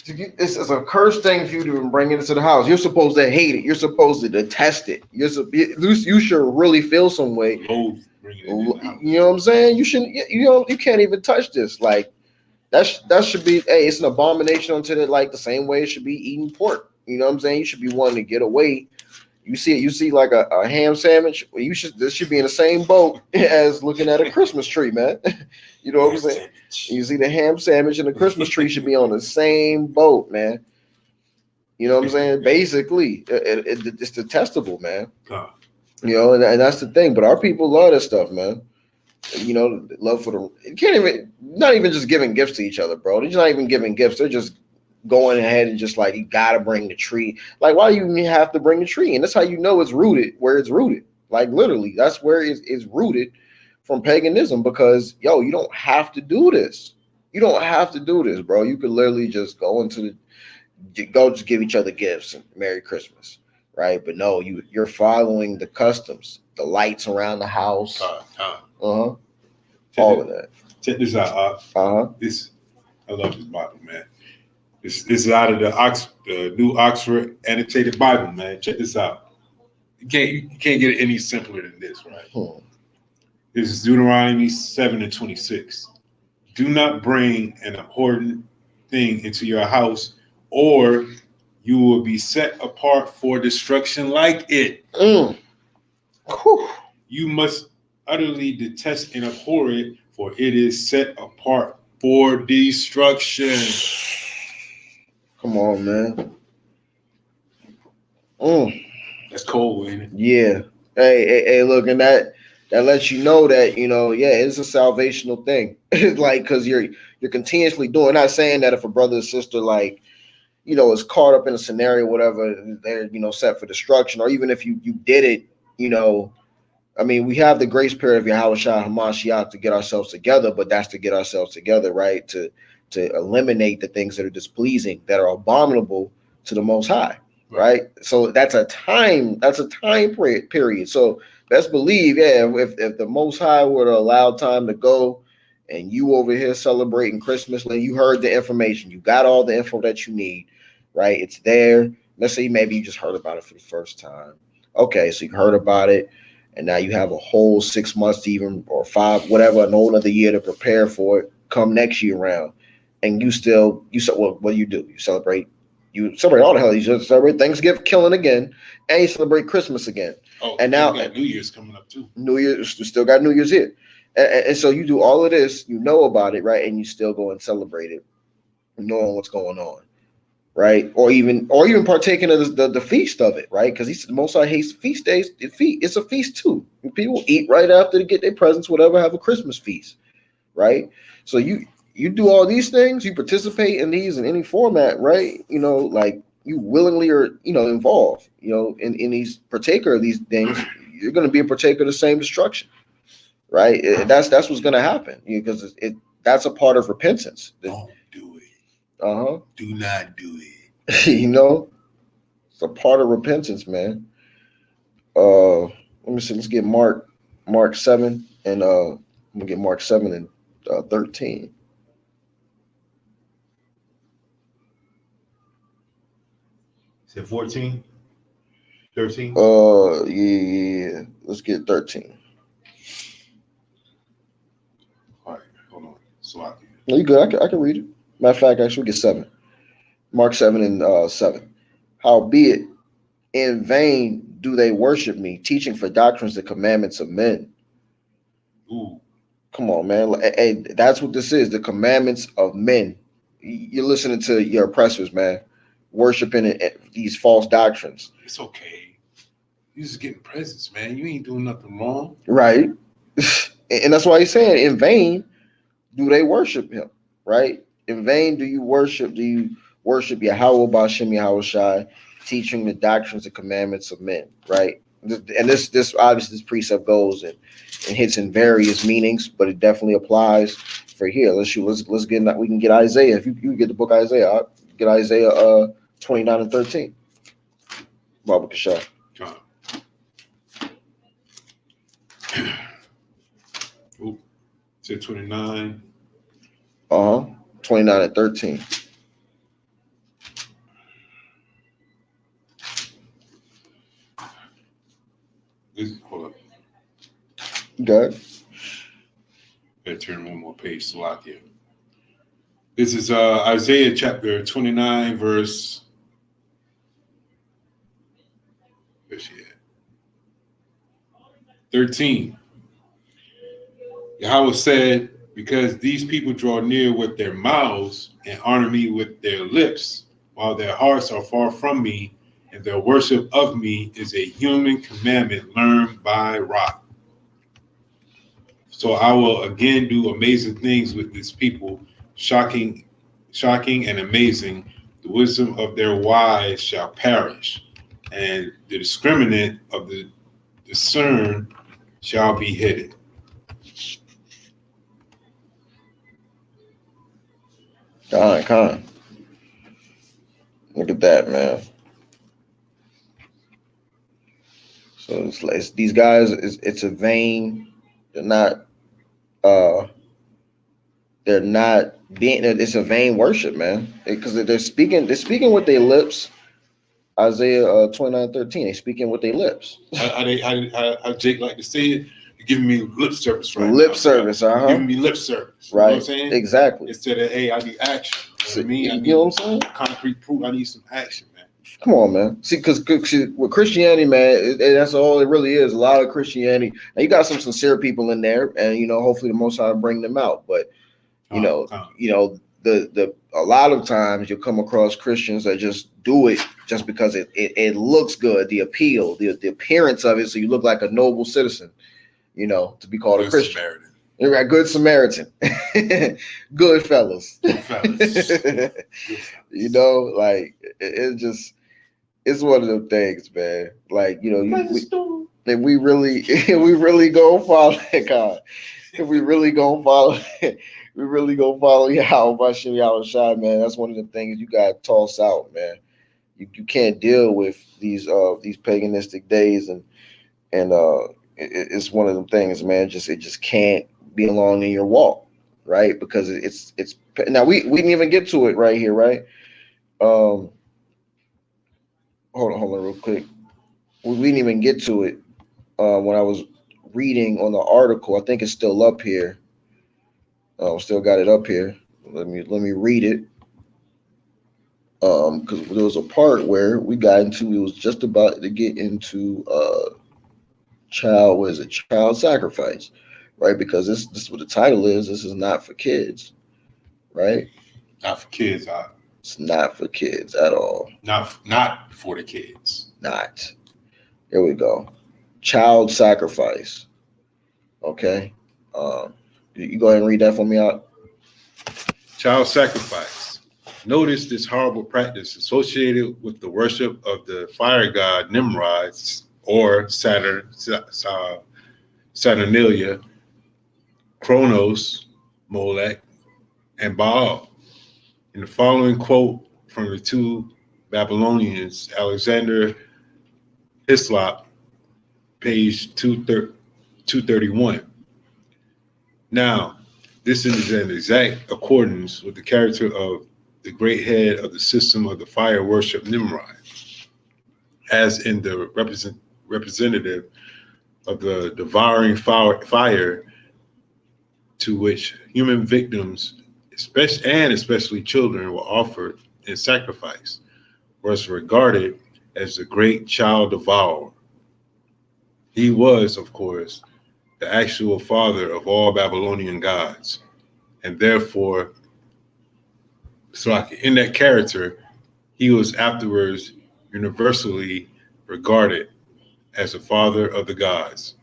It's a cursed thing for you to even bring it into the house. You're supposed to hate it. You're supposed to detest it. You should really feel some way. You know what I'm saying? You shouldn't. You can't even touch this. Like that should be. Hey, it's an abomination unto it. Like the same way it should be eating pork. You know what I'm saying? You should be wanting to get away. You see like a ham sandwich. This should be in the same boat as looking at a Christmas tree, man. You know what I'm saying? You see the ham sandwich and the Christmas tree should be on the same boat, man. You know what I'm saying? Basically, it's detestable, man. And that's the thing. But our people love this stuff, man. Love for not even just giving gifts to each other, bro. They're just not even giving gifts. They're just going ahead and just like, you gotta bring the tree. Like, why do you even have to bring the tree? And that's how you know it's rooted where it's rooted. Like, literally, that's where it's rooted from paganism, because you don't have to do this. You don't have to do this, bro. You could literally just go just give each other gifts and Merry Christmas, right? But no, you're following the customs, the lights around the house, all of that. Check this out. I love this Bible, man. This is out of the New Oxford Annotated Bible, man. Check this out. You can't get it any simpler than this, right? This is Deuteronomy 7:26. Do not bring an abhorrent thing into your house, or you will be set apart for destruction like it. You must utterly detest and abhor it, for it is set apart for destruction. Come on, man. That's cold, ain't it? Yeah. Hey, look, and that lets you know that, it's a salvational thing. It's like, because you're continuously doing, not saying that if a brother or sister, like, is caught up in a scenario, whatever, they're, set for destruction, or even if you did it, we have the grace period of Yahawashi Hamashiach to get ourselves together, but that's to get ourselves together, right? To eliminate the things that are displeasing, that are abominable to the Most High, right? So that's a time period. So best believe, if the Most High were to allow time to go, and you over here celebrating Christmas, then you heard the information, you got all the info that you need, right? It's there. Let's say maybe you just heard about it for the first time. Okay, so you heard about it, and now you have a whole 6 months to even, or 5, whatever, an whole other year to prepare for it. Come next year around, and what do you do? You celebrate all the hell. You just celebrate Thanksgiving, killing again, and you celebrate Christmas again. Oh, and now New Year's coming up too. New Year's, still got New Year's here, and so you do all of this. You know about it, right? And you still go and celebrate it, knowing what's going on, right? Or even partaking of the feast of it, right? Because the Most High hates feast days. It's a feast too. People eat right after to get their presents, whatever. Have a Christmas feast, right? So you do all these things, you participate in these in any format, right? Like you willingly are, involved, in these partaker of these things, you're going to be a partaker of the same destruction, right? That's what's going to happen, because that's a part of repentance. Don't do it. Do not do it. It's a part of repentance, man. Let me see. Let's get Mark 7, and I'm gonna get Mark 7 and 13. Is it 14? 13? Yeah. Let's get 13. All right, hold on. So No, you good. I can read it. Matter of fact, actually, get 7. Mark 7 and 7. Howbeit, in vain do they worship me, teaching for doctrines the commandments of men. Ooh. Come on, man. Hey, that's what this is, the commandments of men. You're listening to your oppressors, man. worshiping these false doctrines. It's okay. You just getting presents, man. You ain't doing nothing wrong. Right. And that's why he's saying, in vain do they worship him, right? In vain do you worship Yahweh Bashem Yahawashi, teaching the doctrines and commandments of men, right? And this obviously this precept goes and hits in various meanings, but it definitely applies for here. Let's get, we can get Isaiah. If you get the book Isaiah, I'll get Isaiah 29 and 13. Baba Kashah. To 29. 29 and 13. Hold up. Good. Better turn one more page to lock in. This is Isaiah chapter 29, verse. Where's she at? 13. Yahweh said, because these people draw near with their mouths and honor me with their lips, while their hearts are far from me, and their worship of me is a human commandment learned by rote. So I will again do amazing things with this people, shocking and amazing. The wisdom of their wise shall perish, and the discriminant of the discern shall be hidden. Con. Look at that, man. So it's these guys. It's a vain. They're not being. It's a vain worship, man. Because they're speaking with their lips. Isaiah 29:13. They speaking with their lips. How Jake like to say it. You're giving me lip service right lip now. service, You're giving me lip service. Right. You know what I'm saying? Exactly. Instead of, hey, I need action. You know what I mean? You know what I'm saying? Concrete proof. I need some action, man. Come on, man. See, because with Christianity, man, that's all it really is. A lot of Christianity. Now you got some sincere people in there, and hopefully the Most High bring them out. But the a lot of times you'll come across Christians that just do it just because it looks good, the appeal, the appearance of it, so you look like a noble citizen, to be called a Christian. Samaritan. You're a good Samaritan. Good fellas. Like it's one of them things, man. Like, if we really go follow God, if we really go follow Yahweh Bashem Yahawashi, man. That's one of the things you gotta toss out, man. You can't deal with these paganistic days, and it's one of them things, man. It just can't be along in your walk, right? Because it's now we didn't even get to it right here, right? Hold on real quick. We didn't even get to it when I was reading on the article. I think it's still up here. Still got it up here. Let me read it. Because there was a part where we was just about to get into child sacrifice, right? Because this is what the title is. This is not for kids, right? Not for kids. It's not for kids at all. Not for the kids. Not. Here we go. Child sacrifice. Okay. You go ahead and read that for me out. Child sacrifice. Notice this horrible practice associated with the worship of the fire god Nimrod or Saturnalia, Kronos, Molech, and Baal. In the following quote from the two Babylonians, Alexander Hislop, page 231. Now, this is in exact accordance with the character of the great head of the system of the fire worship Nimrod, as in the representative of the devouring fire to which human victims, especially children, were offered in sacrifice, was regarded as the great child devourer. He was, of course, the actual father of all Babylonian gods, and therefore, so in that character, He was afterwards universally regarded as the father of the gods.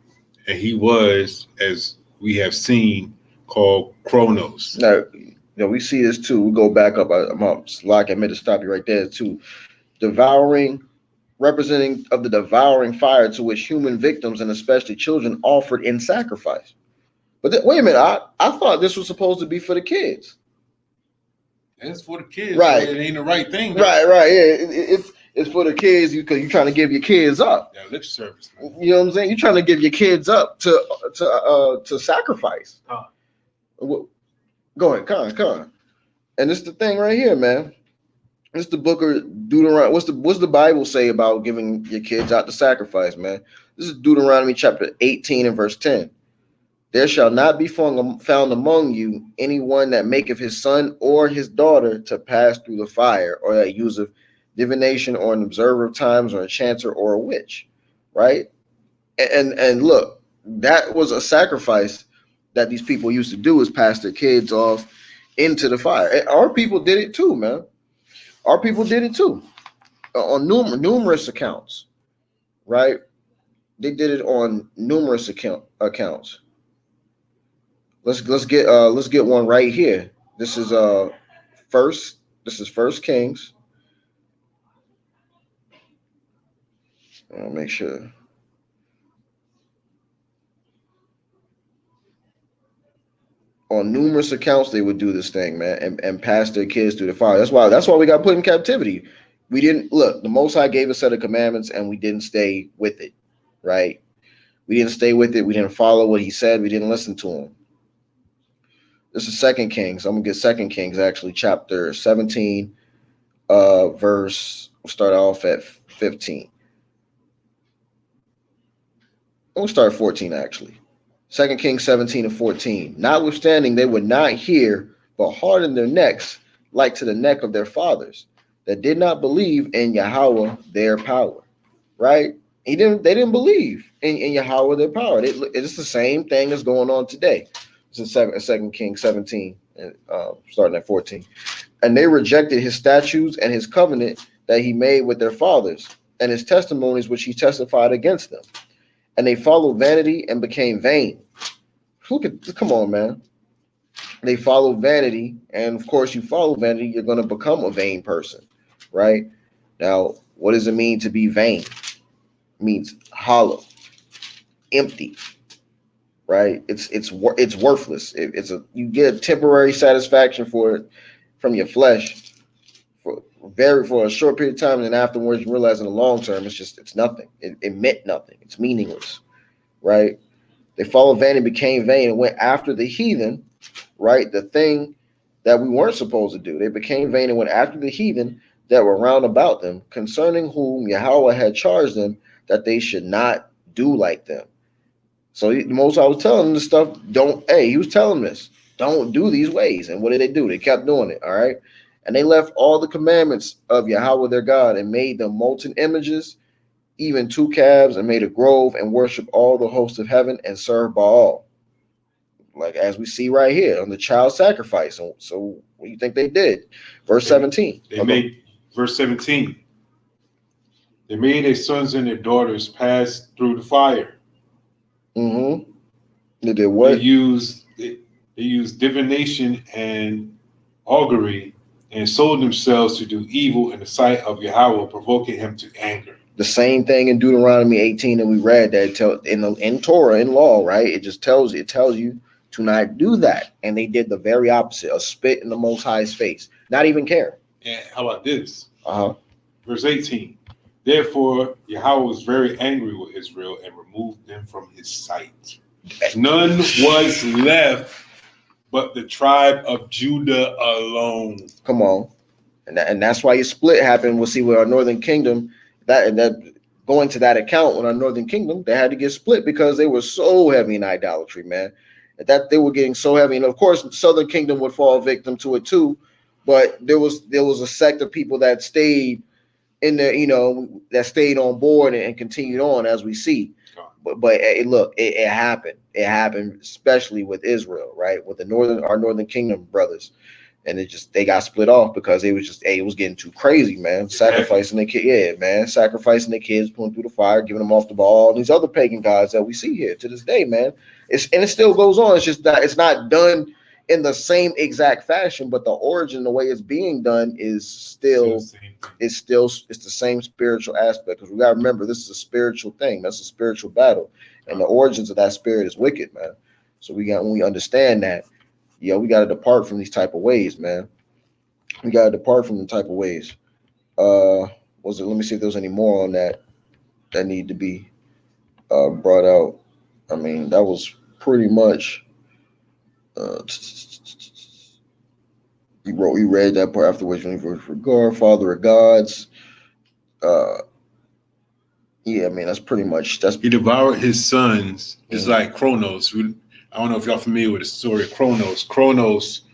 And he was, as we have seen, called Kronos. Now, we see this too. We go back up. I'm like I meant to stop you right there too. Devouring, representing of the devouring fire to which human victims and especially children offered in sacrifice. But wait a minute, I thought this was supposed to be for the kids. It's for the kids, right? But it ain't the right thing. Right. Yeah, it's for the kids because you're trying to give your kids up. That lip service, man. You know what I'm saying? You're trying to give your kids up to sacrifice. Go ahead, come on. And this is the thing right here, man. This is the book of Deuteronomy. What's the Bible say about giving your kids out to sacrifice, man? This is Deuteronomy chapter 18 and verse 10. There shall not be found among you anyone that maketh his son or his daughter to pass through the fire, or that useth divination, or an observer of times, or a enchanter, or a witch, right? And look, that was a sacrifice that these people used to do, is pass their kids off into the fire. And our people did it too, man. Our people did it too, on numerous accounts, right? They did it on numerous accounts. Let's get one right here. This is First Kings. I'll make sure. On numerous accounts, they would do this thing, man, and pass their kids through the fire. That's why we got put in captivity. We didn't look. The Most High gave a set of commandments, and we didn't stay with it, right? We didn't stay with it. We didn't follow what He said. We didn't listen to Him. This is 2 Kings. I'm gonna get 2 Kings, actually, chapter 17, verse. We'll start off at 15. We'll start at 14, actually. 2 Kings 17 and 14. Notwithstanding, they would not hear, but hardened their necks like to the neck of their fathers, that did not believe in Yahweh their power. Right? They didn't believe in Yahweh their power. It's the same thing that's going on today. This is 2 Kings 17, starting at 14. And they rejected his statutes and his covenant that he made with their fathers, and his testimonies which he testified against them. And they followed vanity and became vain. Come on, man. They followed vanity, and of course, you follow vanity, you're going to become a vain person, right? Now, what does it mean to be vain? It means hollow, empty, right? It's worthless. You get a temporary satisfaction for it from your flesh for a short period of time, and then afterwards you realize in the long term it's nothing. It meant nothing. It's meaningless, right? They followed vanity, became vain, and went after the heathen, right? The thing that we weren't supposed to do. They became vain and went after the heathen that were round about them, concerning whom Yahweh had charged them that they should not do like them. So the Most High was telling them this stuff. He was telling them this. Don't do these ways. And what did they do? They kept doing it. All right. And they left all the commandments of Yahweh their God and made them molten images, even 2 calves, and made a grove and worship all the hosts of heaven and serve Baal. Like as we see right here on the child sacrifice. So what do you think they did? Verse 17. Verse 17. They made their sons and their daughters pass through the fire. Mm-hmm. They did what? They used divination and augury and sold themselves to do evil in the sight of Yahweh, provoking him to anger. The same thing in Deuteronomy 18 that we read, that in Torah, in law, right? It tells you to not do that. And they did the very opposite, a spit in the Most High's face, not even care. And how about this? Verse 18. Therefore, Yahweh was very angry with Israel and removed them from his sight. None was left but the tribe of Judah alone. Come on. And that's why your split happened. We'll see with our northern kingdom, that going to that account with our northern kingdom, they had to get split because they were so heavy in idolatry, man. That they were getting so heavy. And of course, the southern kingdom would fall victim to it too. But there was a sect of people that stayed in there, that stayed on board and continued on, as we see. But look, it happened. It happened, especially with Israel, right? With our northern kingdom brothers. And they got split off because it was getting too crazy, man. Sacrificing their kids, sacrificing their kids, pulling through the fire, giving them off the ball. These other pagan gods that we see here to this day, man. It still goes on. It's just that it's not done in the same exact fashion, but the origin, the way it's being done, is it's the same spiritual aspect. Because we gotta remember, this is a spiritual thing. That's a spiritual battle, and the origins of that spirit is wicked, man. So when we understand that. Yeah, we got to depart from these type of ways, man. We got to depart from the type of ways. Let me see if there's any more on that need to be brought out. I mean, that was pretty much. He read that part afterwards. For God, Father of gods. Yeah, I mean, that's pretty much. He devoured his sons. It's like Kronos. I don't know if y'all familiar with the story of Kronos. Kronos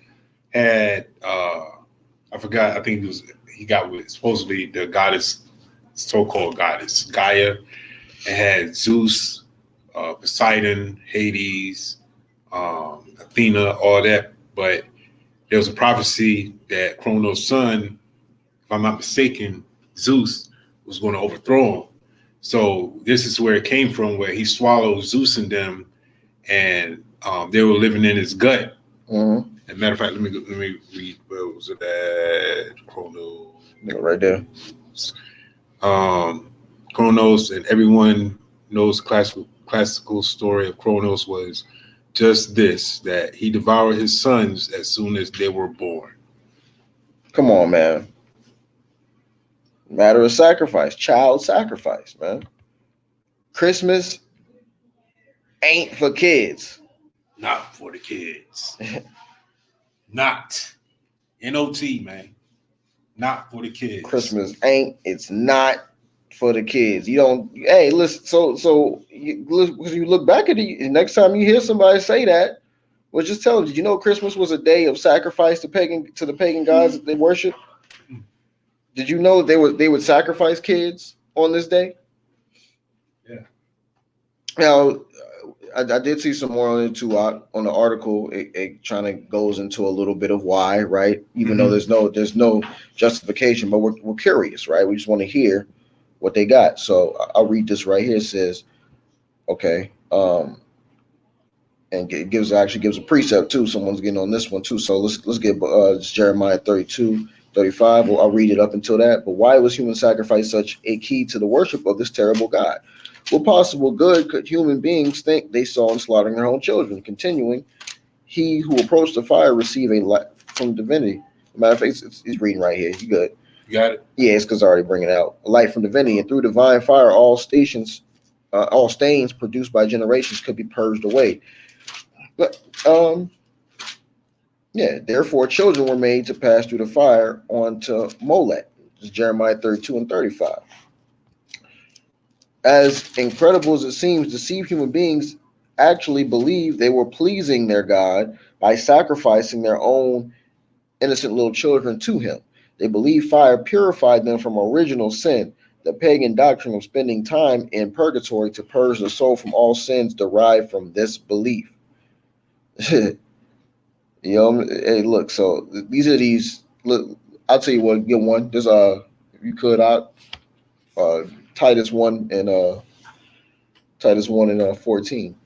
had I forgot. I think he got with supposedly the goddess, so-called goddess Gaia, and had Zeus, Poseidon, Hades, Athena, all that. But there was a prophecy that Kronos' son, if I'm not mistaken, Zeus was going to overthrow him. So this is where it came from, where he swallowed Zeus and them, and they were living in his gut. Mm-hmm. As a matter of fact, let me read. Where was it at? Kronos. Right there. Kronos, and everyone knows classical story of Kronos was just this, that he devoured his sons as soon as they were born. Come on, man. Matter of sacrifice, child sacrifice, man. Christmas ain't for kids. Not for the kids. Not. N-O-T, man. Not for the kids. Christmas it's not for the kids. You don't, hey, listen, so you look back at it, next time you hear somebody say that, well, just tell them, did you know Christmas was a day of sacrifice to the pagan gods that they worship? Did you know they would sacrifice kids on this day? Yeah. Now, I did see some more on it too on the article. It kind of goes into a little bit of why, right? Even though there's no justification, but we're curious, right? We just want to hear what they got. So I'll read this right here. It says, okay, and it gives a precept too. Someone's getting on this one too. So let's get it's Jeremiah 32:35. Well, I'll read it up until that. But why was human sacrifice such a key to the worship of this terrible God? What possible good could human beings think they saw in slaughtering their own children? Continuing, he who approached the fire received a light from divinity. Matter of fact, he's reading right here. You good? You got it? Yeah, it's because I already bring it out. A light from divinity, and through divine fire, all stains produced by generations could be purged away. But therefore, children were made to pass through the fire onto Molech. This is Jeremiah 32:35. As incredible as it seems, deceived human beings actually believed they were pleasing their God by sacrificing their own innocent little children to him. They believed fire purified them from original sin. The pagan doctrine of spending time in purgatory to purge the soul from all sins derived from this belief. Hey, look, so look, I'll tell you what, get one. There's if you could Titus 1 and 14.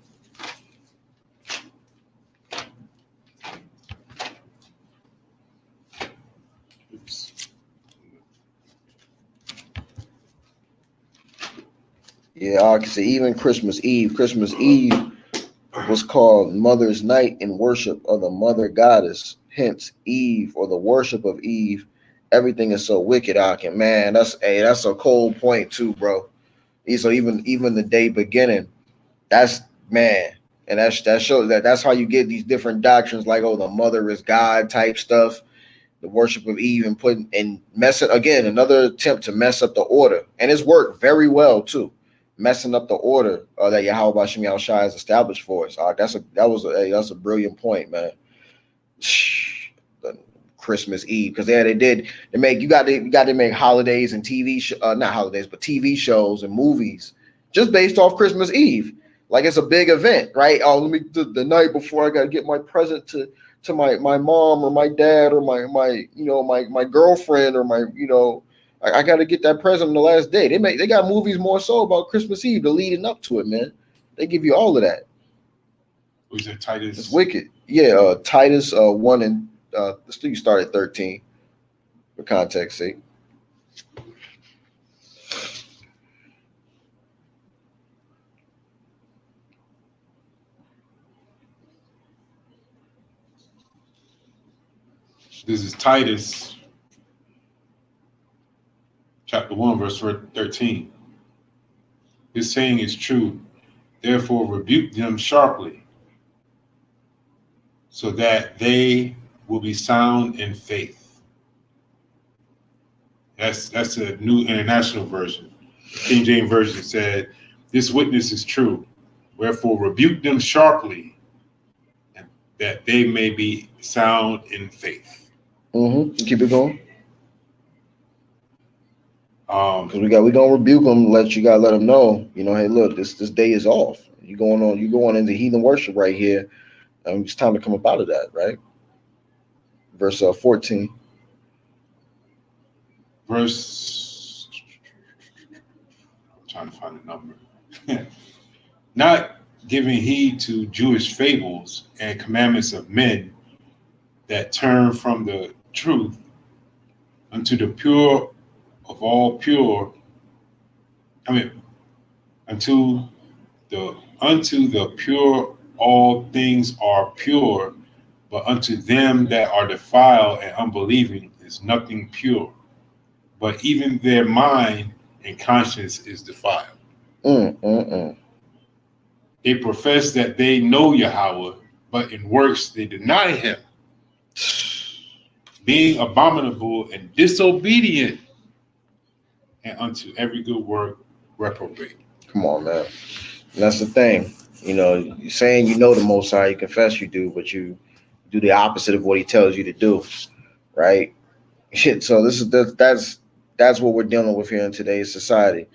Yeah, I can say even Christmas Eve. Christmas Eve was called Mother's Night in worship of the Mother Goddess. Hence, Eve, or the worship of Eve. Everything is so wicked, man. That's a cold point too, bro. So even the day beginning, that's man, and that shows that's how you get these different doctrines, like the mother is God type stuff, the worship of Eve, and mess it again. Another attempt to mess up the order, and it's worked very well too, messing up the order that Yahawashi has established for us. That's a brilliant point, man. Christmas Eve, because you got to make holidays and not holidays, but TV shows and movies just based off Christmas Eve, like it's a big event, right? Oh, let me the night before I got to get my present to to my mom or my dad or my girlfriend or I got to get that present on the last day. They got movies more so about Christmas Eve, the leading up to it, man. They give you all of that. Was it Titus? It's wicked. Yeah, Titus 1 and you start at 13 for context sake. This is Titus chapter 1, verse 13. This saying is true. Therefore, rebuke them sharply, so that they will be sound in faith. That's a New International Version. The King James Version said, this witness is true. Wherefore, rebuke them sharply, that they may be sound in faith. Keep it going. Because we're gonna rebuke them. You gotta let them know. Hey, look, this day is off. You going into heathen worship right here. It's time to come up out of that, right? Verse 14. I'm trying to find the number. Not giving heed to Jewish fables and commandments of men that turn from the truth unto the pure of all pure. Unto the pure all things are pure, but unto them that are defiled and unbelieving is nothing pure, but even their mind and conscience is defiled. They profess that they know Yahweh, but in works they deny him, being abominable and disobedient, and unto every good work reprobate. Come on, man. And that's the thing. You're saying you know the Most High, you confess you do, but you do the opposite of what he tells you to do, right? So that's what we're dealing with here in today's society.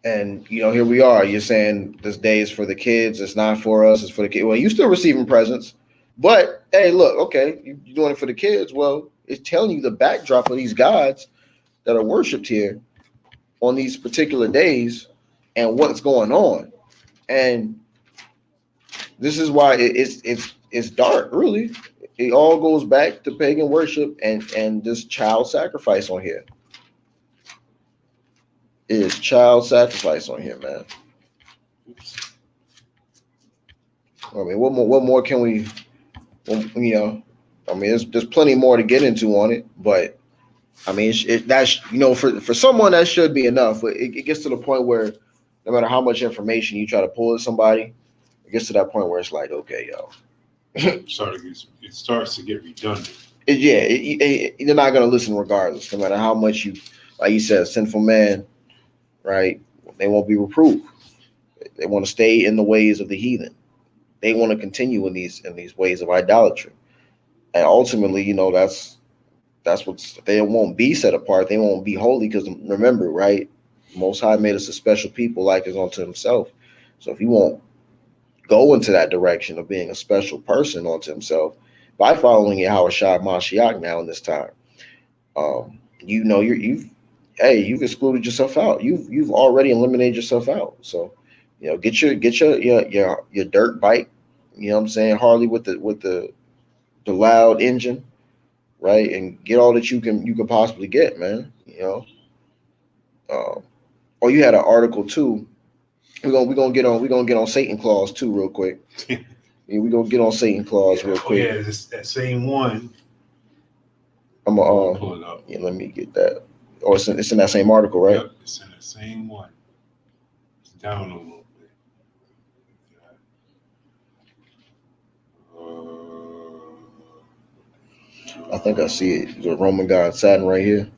And here we are. You're saying this day is for the kids. It's not for us. It's for the kids. Well, you still receiving presents, but hey, look, okay, you're doing it for the kids. Well, it's telling you the backdrop of these gods that are worshipped here on these particular days and what's going on. And this is why it's dark, really. It all goes back to pagan worship and this child sacrifice on here. It is child sacrifice on here, man. What more can we, there's plenty more to get into on it, but that's for someone that should be enough. But it gets to the point where no matter how much information you try to pull at somebody, it gets to that point where it's like, okay, yo, it starts to get redundant. You're not gonna listen regardless, no matter how much you, like you said, sinful man, right? They won't be reproved. They want to stay in the ways of the heathen. They want to continue in these ways of idolatry, and ultimately, that's what they won't be set apart. They won't be holy because remember, right? Most High made us a special people, like us unto Himself. So if you won't go into that direction of being a special person unto Himself by following Yahawashi Mashiach now in this time, you've excluded yourself out. You've already eliminated yourself out. So get your dirt bike. You know what I'm saying? Harley with the loud engine, right? And get all that you can possibly get, man. You had an article too. We're gonna get on Satan Claus too, real quick. We're gonna get on Satan Claus real quick. Yeah, it's that same one. I'm gonna pull it up. Yeah, let me get that. Oh, it's in that same article, right? Yep, it's in the same one. It's down a little bit. I think I see it. The Roman god Saturn right here,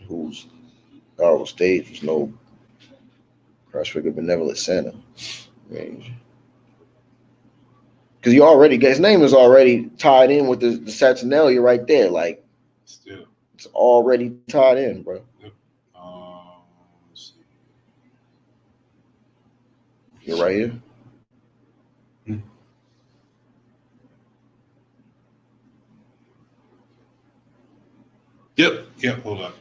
whose powerful stage was no cross-figure benevolent Santa. Because his name is already tied in with the Saturnalia right there. Like, still, it's already tied in, bro. Yep. Let's see. You're right here. Yep. Hold on.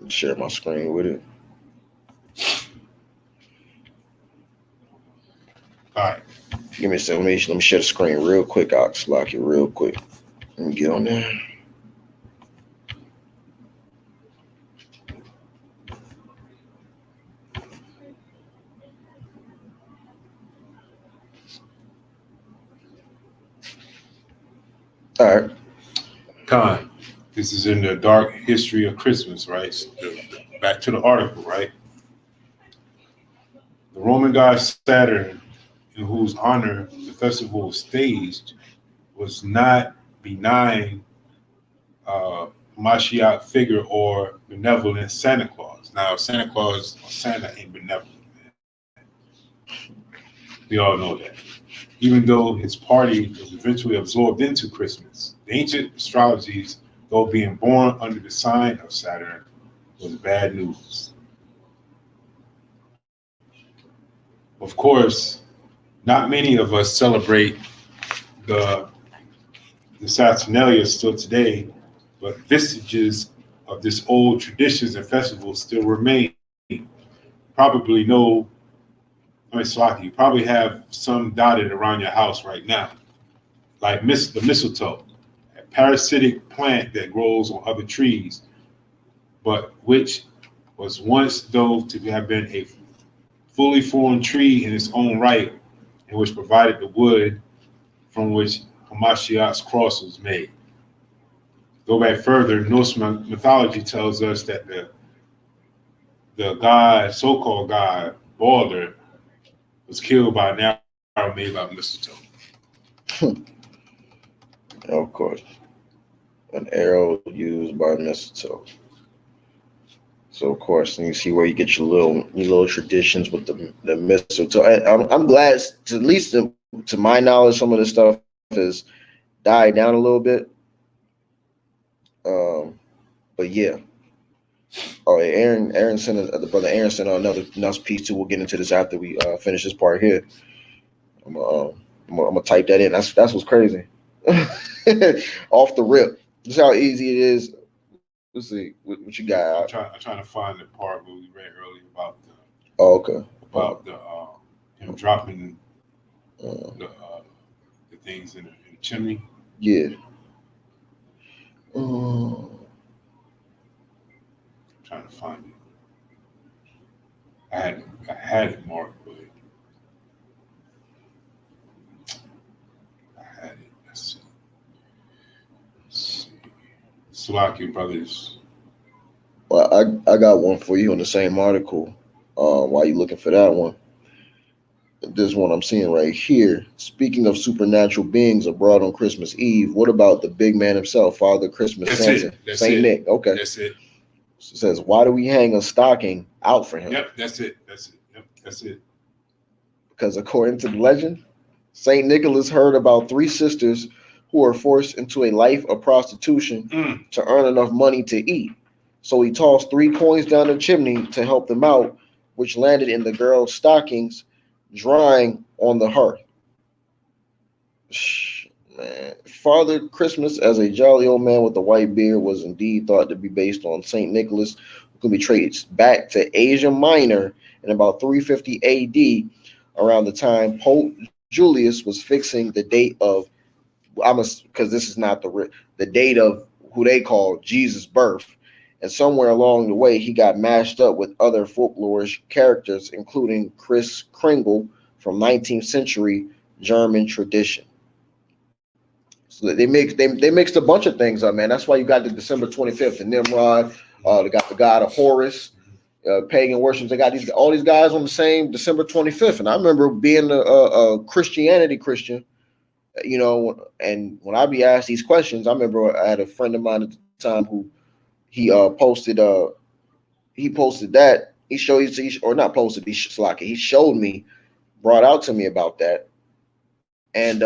Share my screen with it. All right. Give me some information. Let me share the screen real quick. I'll just lock it real quick. Let me get on there. All right. Con, this is in the dark history of Christmas, right? So back to the article, right? The Roman god Saturn, in whose honor the festival was staged, was not benign Mashiach figure or benevolent Santa Claus. Now, Santa Claus or Santa ain't benevolent, man. We all know that. Even though his party was eventually absorbed into Christmas, the ancient astrologies, though being born under the sign of Saturn, was bad news. Of course, not many of us celebrate the Saturnalia still today, but vestiges of this old traditions and festivals still remain. Probably know, Swati, you probably have some dotted around your house right now, like the mistletoe, a parasitic plant that grows on other trees, but which was once though to have been a fully formed tree in its own right, and which provided the wood from which Hamashiach's cross was made. Go back further, Norse mythology tells us that the god, so-called god, Balder, was killed by an arrow made by mistletoe. Of course. An arrow used by mistletoe. So of course, and you see where you get your little traditions with the mistletoe. I'm glad, at least to my knowledge, some of this stuff has died down a little bit. But yeah. Oh, Aaron sent the brother Aaron sent another nice piece too. We'll get into this after we finish this part here. I'm gonna type that in. That's what's crazy. Off the rip. This is how easy it is. Let's see what you got. I'm trying to find the part where we read earlier about him dropping the things in the chimney. Yeah. Trying to find it. I had it marked, but I had it. Let's see. Salaki brothers. Well, I got one for you on the same article. While you're looking for that one, this one I'm seeing right here. Speaking of supernatural beings abroad on Christmas Eve, what about the big man himself, Father Christmas Santa, Saint Nick? Okay, that's it. It says, why do we hang a stocking out for him? Yep, that's it. Yep, that's it. Because according to the legend, Saint Nicholas heard about 3 sisters who were forced into a life of prostitution to earn enough money to eat. So he tossed 3 coins down the chimney to help them out, which landed in the girls' stockings, drying on the hearth. Man. Father Christmas, as a jolly old man with a white beard, was indeed thought to be based on Saint Nicholas, who can be traced back to Asia Minor in about 350 AD, around the time Pope Julius was fixing the date of, because this is not the date of who they call Jesus' birth. And somewhere along the way, he got mashed up with other folklorish characters, including Kris Kringle from 19th century German tradition. So they mixed a bunch of things up, man. That's why you got the December 25th, the Nimrod. They got the god of Horus, pagan worship. They got all these guys on the same December 25th. And I remember being a Christian, and when I be asked these questions, I remember I had a friend of mine at the time who he posted that he showed me, brought out to me about that, and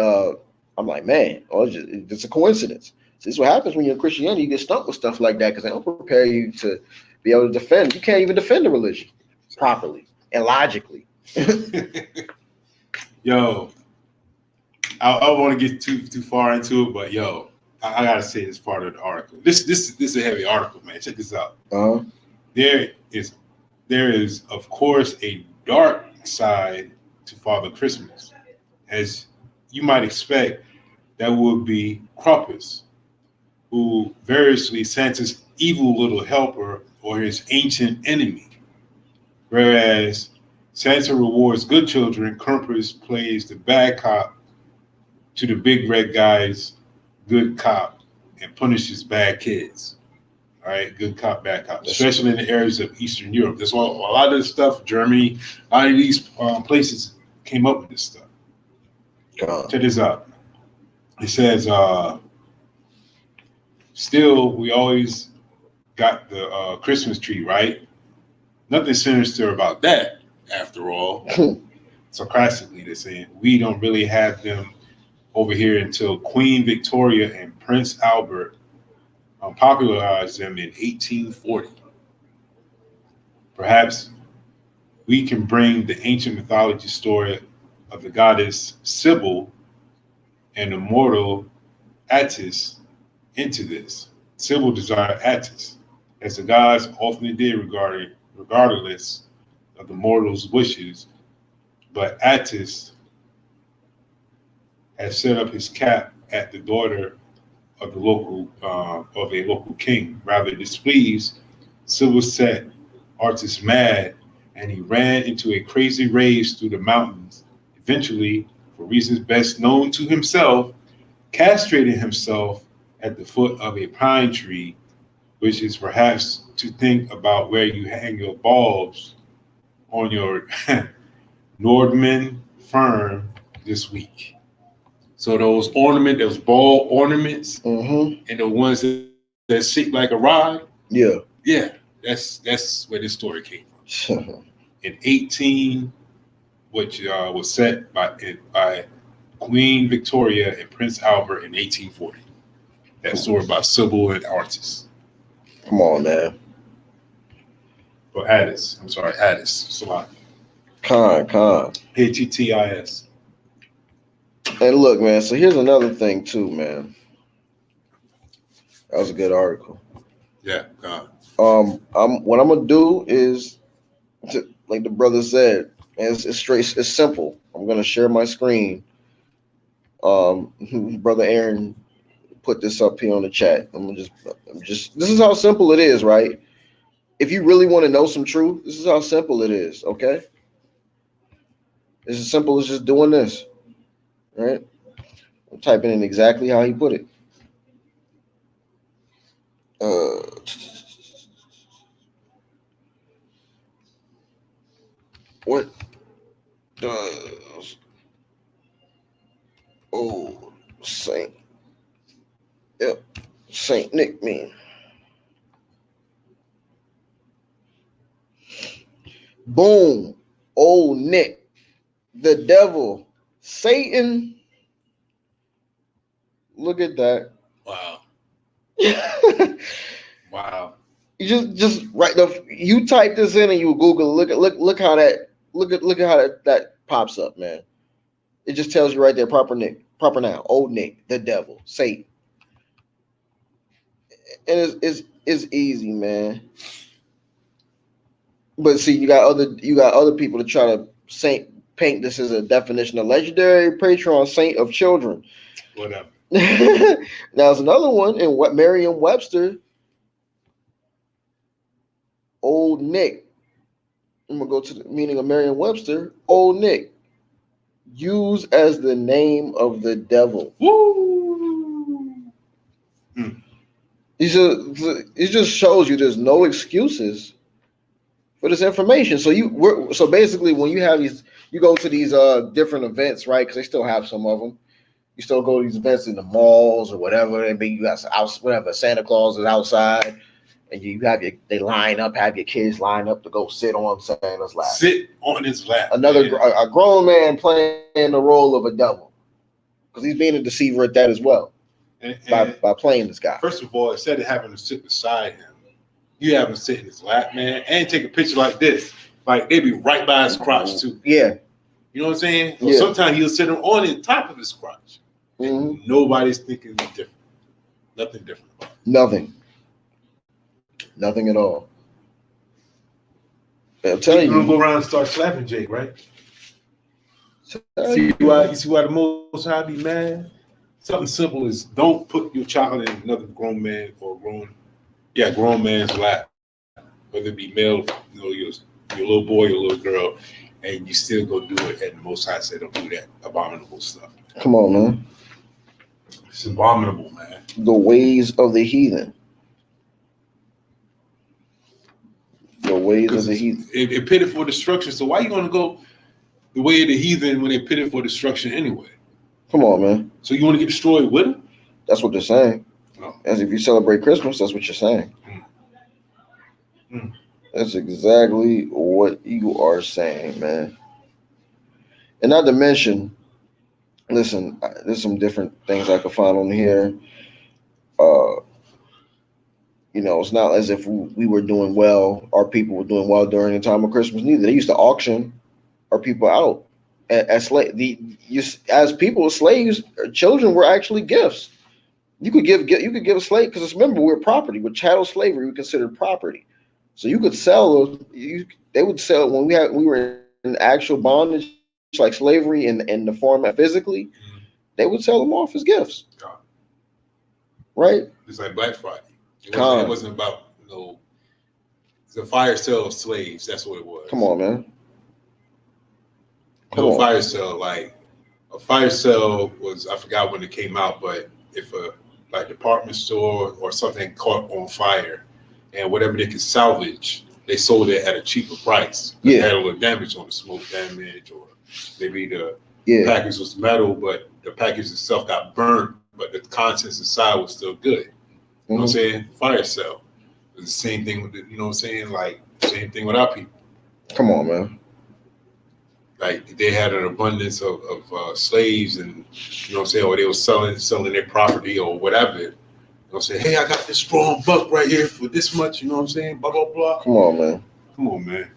I'm like, man, it's a coincidence. So this is what happens when you're in Christianity. You get stuck with stuff like that because they don't prepare you to be able to defend. You can't even defend the religion properly and logically. Yo, I don't want to get too far into it, but yo, I gotta say this part of the article. This is a heavy article, man. Check this out. There is of course a dark side to Father Christmas, as you might expect. That would be Krampus, who variously Santa's evil little helper or his ancient enemy. Whereas Santa rewards good children, Krampus plays the bad cop to the big red guy's good cop and punishes bad kids. All right, good cop, bad cop, especially in the areas of Eastern Europe. That's why a lot of this stuff, Germany, a lot of these places came up with this stuff. Check this out. It says, still, we always got the Christmas tree, right? Nothing sinister about that, after all. Sarcastically, they're saying, we don't really have them over here until Queen Victoria and Prince Albert popularized them in 1840. Perhaps we can bring the ancient mythology story of the goddess Sybil and the mortal Attis into this. Sybil desired Attis, as the gods often did regardless of the mortal's wishes, but Attis has set up his cap at the daughter of a local king. Rather displeased, Sybil set Attis mad, and he ran into a crazy rage through the mountains. Eventually, for reasons best known to himself, castrated himself at the foot of a pine tree, which is perhaps to think about where you hang your bulbs on your Nordman fern this week. So those ball ornaments, and the ones that sit like a rod. Yeah, that's where this story came from. In 18, which was set by Queen Victoria and Prince Albert in 1840. That story about Sybil and Attis. Come on, man. Or Attis. I'm sorry, Attis. Salon. Con. ATTIS. And look, man, so here's another thing too, man. That was a good article. Yeah, God. What I'm gonna do is, like the brother said, it's straight, it's simple. I'm gonna share my screen. Brother Aaron put this up here on the chat. I'm just this is how simple it is, right? If you really want to know some truth, this is how simple it is, okay? It's as simple as just doing this. Right? I'm typing in exactly how he put it. What does old Saint Nick mean? Boom. Old Nick, the devil, Satan. Look at that. Wow. Wow. You just right now. You type this in and you Google. Look how that pops up, man. It just tells you right there. Proper noun. Old Nick, the devil, Satan. And it's easy, man. But see, you got other people to try to paint this as a definition of legendary patron saint of children. Whatever. Now there's another one in what Merriam-Webster. Old Nick. I'm gonna go to the meaning of Merriam-Webster. Old Nick, used as the name of the devil. Woo! It just shows you there's no excuses for this information. So basically, when you have these, you go to these different events, right? Because they still have some of them. You still go to these events in the malls or whatever. Maybe you got whatever. Santa Claus is outside, and they line up, have your kids line up to go sit on Santa's lap. Sit on his lap. A grown man playing the role of a devil, because he's being a deceiver at that as well. By playing this guy. First of all, instead of having to sit beside him, you have him sit in his lap, man, and take a picture like this. Like, they be right by his crotch, too. Yeah. You know what I'm saying? Or Yeah. sometimes he'll sit him on the top of his crotch. And nobody's thinking different. Nothing different about it. Nothing at all. I'm telling People you. don't go around and start slapping Jake, right? You see why the Most High be mad? Something simple is don't put your child in another grown man or grown man's lap, whether it be male, your little boy or little girl, and you still go do it. And the Most High said, don't do that abominable stuff. Come on, man. It's abominable, man. The ways of the heathen. The ways of the heathen. It pitted for destruction. So why you going to go the way of the heathen when they pitted for destruction anyway? Come on, man. So you want to get destroyed with them? That's what they're saying. Oh. As if you celebrate Christmas, that's what you're saying. That's exactly what you are saying, man. And not to mention, listen, there's some different things I could find on here. It's not as if we were doing well, our people were doing well during the time of Christmas neither. They used to auction our people out as people, slaves, children were actually gifts. You could give a slave, because remember, we're property. With chattel slavery, we considered property. So you could sell those. They would sell when we were in actual bondage, like slavery in the format physically. They would sell them off as gifts, right? It's like Black Friday. It wasn't about it's a fire sale of slaves. That's what it was. Come on, man. Fire sale, like a fire sale was, I forgot when it came out, but if a department store or something caught on fire and whatever they could salvage, they sold it at a cheaper price. Yeah. It had a little damage on the smoke damage, or maybe the package was metal, but the package itself got burnt, but the contents inside was still good. You know what I'm saying? Fire sale. It's the same thing with you know what I'm saying? Like, same thing with our people. Come on, man. Like, they had an abundance of slaves, and you know what I'm saying, or they were selling their property or whatever. You know what I'm saying? Hey, I got this strong buck right here for this much, you know what I'm saying? Blah, blah, blah. Come on, man.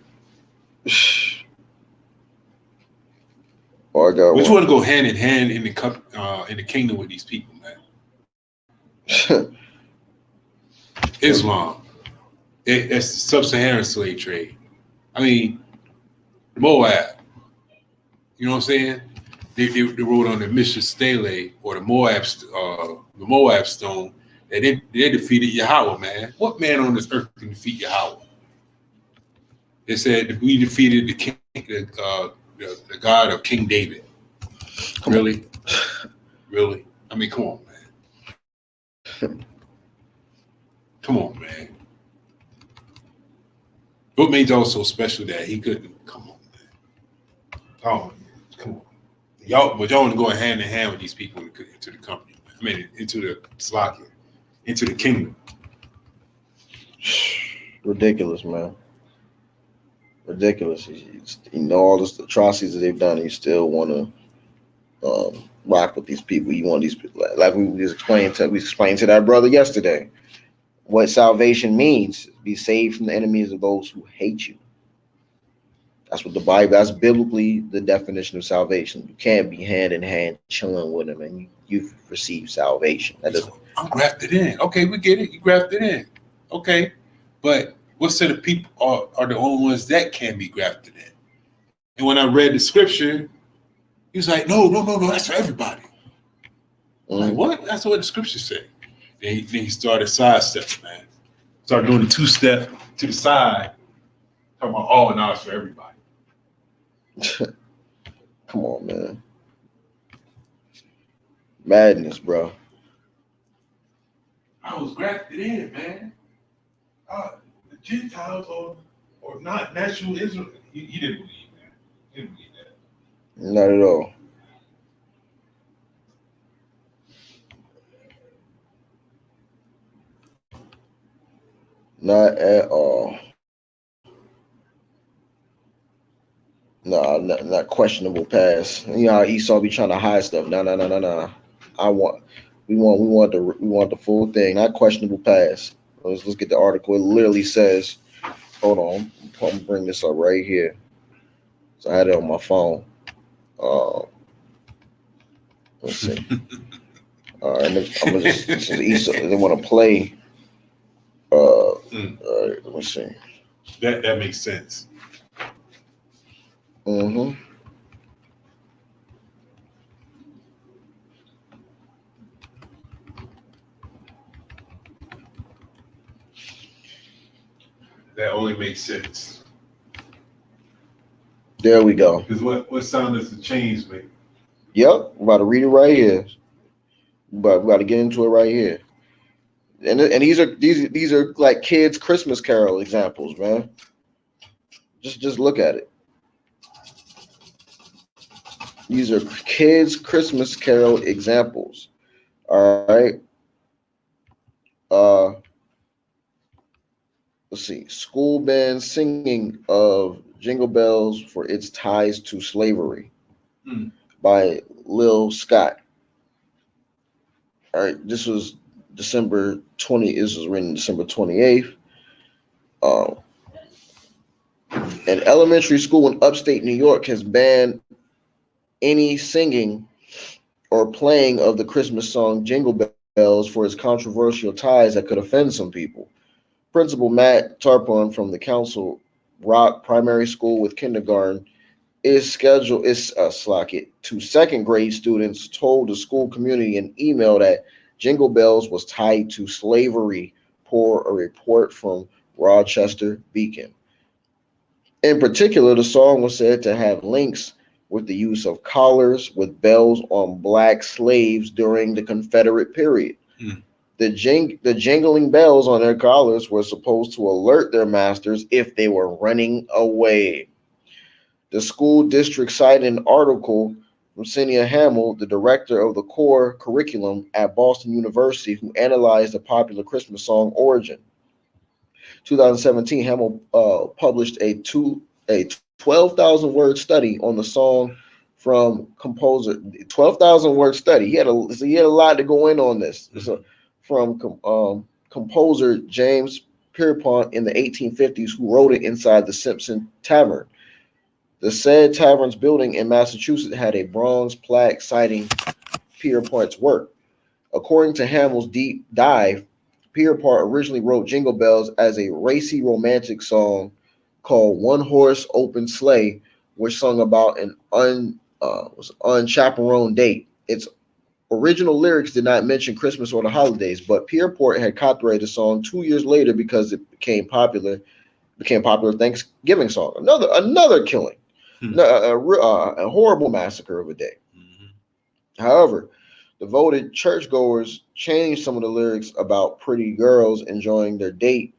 But you want to go hand in hand in the kingdom with these people, man. Islam. It's the sub-Saharan slave trade. I mean, Moab. You know what I'm saying? They wrote on the Mishnah Stele, or the Moab stone, that they defeated Yahweh, man. What man on this earth can defeat Yahweh? They said we defeated the God of King David. Really? Really? I mean, come on, man. Come on, man. What made y'all so special that he couldn't? Come on, man. Oh, come on. Y'all want to go hand in hand with these people into the company. I mean, into the Slovakia, into the kingdom. Ridiculous, man. Ridiculous. You know all the atrocities that they've done, and you still want to rock with these people. You want these people, like we explained to that brother yesterday, what salvation means: be saved from the enemies of those who hate you. That's what the Bible. That's biblically the definition of salvation. You can't be hand in hand chilling with them, and you've received salvation. I'm grafted in. Okay, we get it. You grafted in. Okay, but what set of people are the only ones that can be grafted in? And when I read the scripture, he was like, no, that's for everybody. I'm like, what? That's what the scripture said. Then he started sidestepping, man. Started doing the 2-step to the side. Talking about, now it's for everybody. Come on, man. Madness, bro. I was grafted in, man. The Gentiles or not national Israel. He didn't believe that. He didn't believe that. Not at all. Not at all. No, not questionable past. You know how Esau be trying to hide stuff. No. We want the full thing, not questionable past. Let's get the article. It literally says, hold on, I'm gonna bring this up right here. So I had it on my phone. Let's see. All right, I'm gonna just this is Easter. They want to play. All right, let me see. That makes sense. Mm-hmm. That only makes sense. There we go. Because what sound does the chains make? Yep, I'm about to read it right here. But we got to get into it right here. And these are like kids' Christmas Carol examples, man. Just look at it. These are kids' Christmas Carol examples. All right. Let's see. School band singing of Jingle Bells for its ties to slavery by Lil Scott. All right. This was December 20. This was written December 28th. An elementary school in upstate New York has banned any singing or playing of the Christmas song Jingle Bells for its controversial ties that could offend some people. Principal Matt Tarpon from the Council Rock Primary School with kindergarten to second grade students told the school community in an email that Jingle Bells was tied to slavery, per a report from Rochester Beacon. In particular, the song was said to have links with the use of collars with bells on black slaves during the Confederate period. The jingling bells on their collars were supposed to alert their masters if they were running away. The school district cited an article from Cynthia Hamill, the director of the core curriculum at Boston University, who analyzed the popular Christmas song origin. 2017, Hamill published a 12,000 word study on the song from composer. 12,000 word study. He had a lot to go in on this. So, from composer James Pierpont in the 1850s, who wrote it inside the Simpson Tavern. The said tavern's building in Massachusetts had a bronze plaque citing Pierpont's work. According to Hamill's deep dive, Pierpont originally wrote Jingle Bells as a racy romantic song called One Horse Open Sleigh, which sung about an unchaperoned date. Its original lyrics did not mention Christmas or the holidays, but Pierpont had copyrighted the song 2 years later because it became popular Thanksgiving song. Another killing, a horrible massacre of a day. However, devoted churchgoers changed some of the lyrics about pretty girls enjoying their date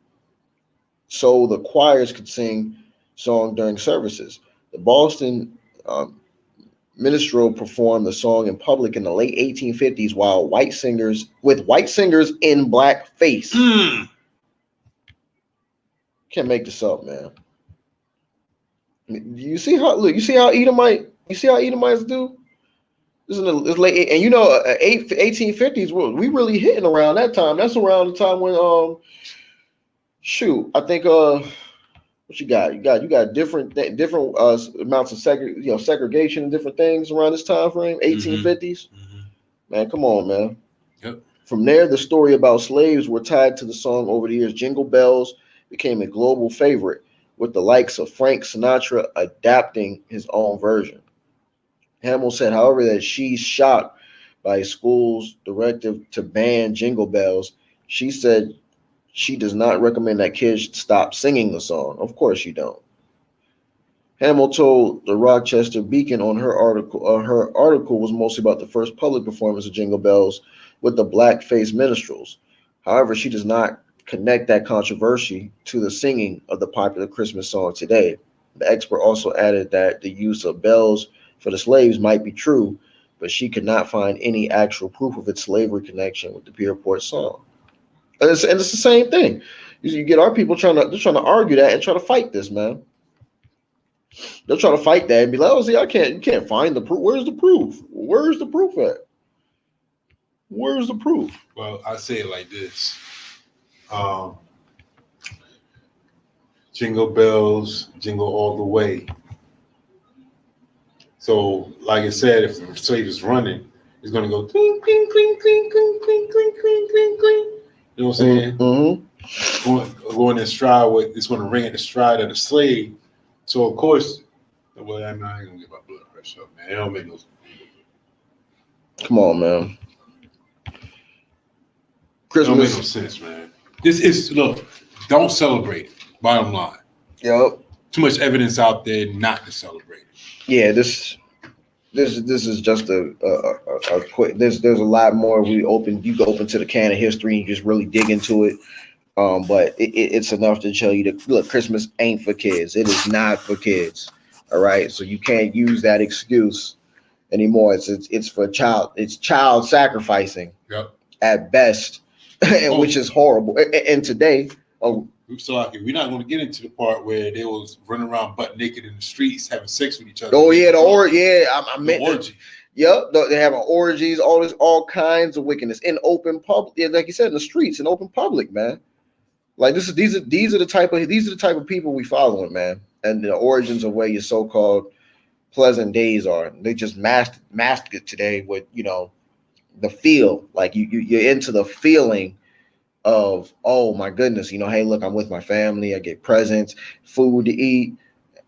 so the choirs could sing song during services. The Boston minstrel performed the song in public in the late 1850s with white singers in blackface. Can't make this up, man. You see how Edomites do? This is late, and 1850s. We really hitting around that time. That's around the time when I think what you got? You got different amounts of segregation and different things around this time frame. 1850s. Man, come on, man. Yep. From there, the story about slaves were tied to the song over the years. Jingle Bells became a global favorite, with the likes of Frank Sinatra adapting his own version. Hamill said, however, that she's shocked by school's directive to ban Jingle Bells. She said she does not recommend that kids stop singing the song. Of course you don't. Hamill told the Rochester Beacon on her article was mostly about the first public performance of Jingle Bells with the blackface minstrels. However, she does not connect that controversy to the singing of the popular Christmas song today. The expert also added that the use of bells for the slaves might be true, but she could not find any actual proof of its slavery connection with the Pierpont song. And it's the same thing. You get our people trying to argue that and try to fight this, man. They'll try to fight that and be like, "Oh, see, you can't find the proof. Where's the proof? Where's the proof at? Where's the proof?" Well, I say it like this. Jingle bells, jingle all the way. So, like I said, if the slave is running, it's gonna go cling, cling, cling, cling, cling, cling, cling, cling, cling, cling. You know what I'm saying? Mm-hmm. Going in stride with it's gonna ring at the stride of the slave. So of course, well, I'm not gonna get my blood pressure up, man. It don't make no. Come on, man. It don't make Christmas. no sense, man. This is look. Don't celebrate it. Bottom line. Yep. Too much evidence out there not to celebrate it. Yeah, this is just a quick. There's a lot more. You go open to the can of history and just really dig into it. But it's enough to show you that look, Christmas ain't for kids. It is not for kids. All right, so you can't use that excuse anymore. It's for child. It's child sacrificing. Yep. At best, and which is horrible. And today, so we're not going to get into the part where they was running around butt naked in the streets having sex with each other. Oh yeah, I meant orgy. Yep, they're having orgies, all kinds of wickedness in open public. Yeah, like you said, in the streets, in open public, man. Like these are the type of people we following, man. And the origins of where your so-called pleasant days are. They just masked it today with the feel. Like you're into the feeling of, oh my goodness, hey, look, I'm with my family, I get presents, food to eat.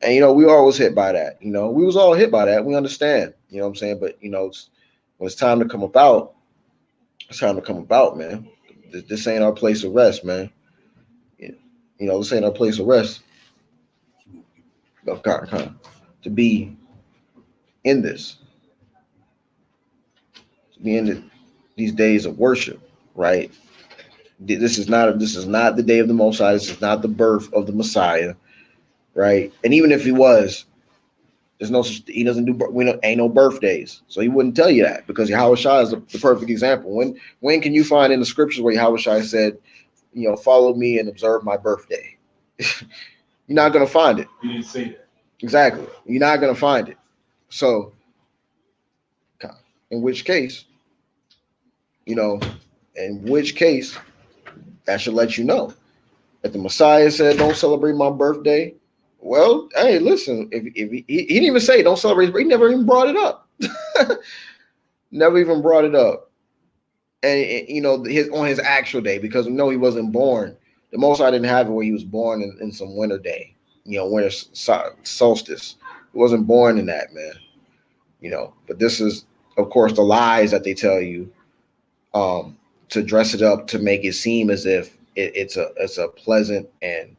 And we always hit by that. We was all hit by that. We understand, what I'm saying? But when it's time to come about, it's time to come about, man. This ain't our place of rest, man. This ain't our place of rest. To be in this, to be in these days of worship, right? This is not the day of the Most High. This is not the birth of the Messiah, right? And even if he was, there's no such. He doesn't do. Ain't no birthdays, so he wouldn't tell you that because Yahawashi is the perfect example. When can you find in the scriptures where Yahawashi said, follow me and observe my birthday? You're not gonna find it. He didn't say that. Exactly. You're not gonna find it. So, in which case, that should let you know that the Messiah said, "Don't celebrate my birthday." Well, hey, listen, if he didn't even say don't celebrate, he never even brought it up. Never even brought it up. And on his actual day, because we know he wasn't born. The Most High didn't have it where he was born in some winter day, winter solstice. He wasn't born in that, man. But this is, of course, the lies that they tell you, to dress it up to make it seem as if it's a pleasant and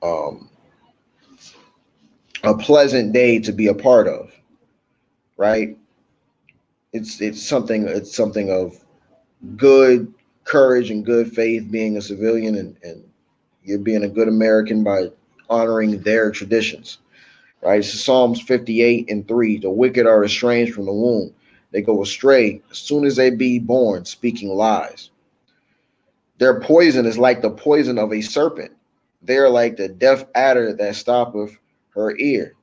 a pleasant day to be a part of, right? It's something of good courage and good faith, being a civilian and you're being a good American by honoring their traditions, right? So Psalms 58:3, the wicked are estranged from the womb. They go astray as soon as they be born, speaking lies. Their poison is like the poison of a serpent. They are like the deaf adder that stoppeth her ear,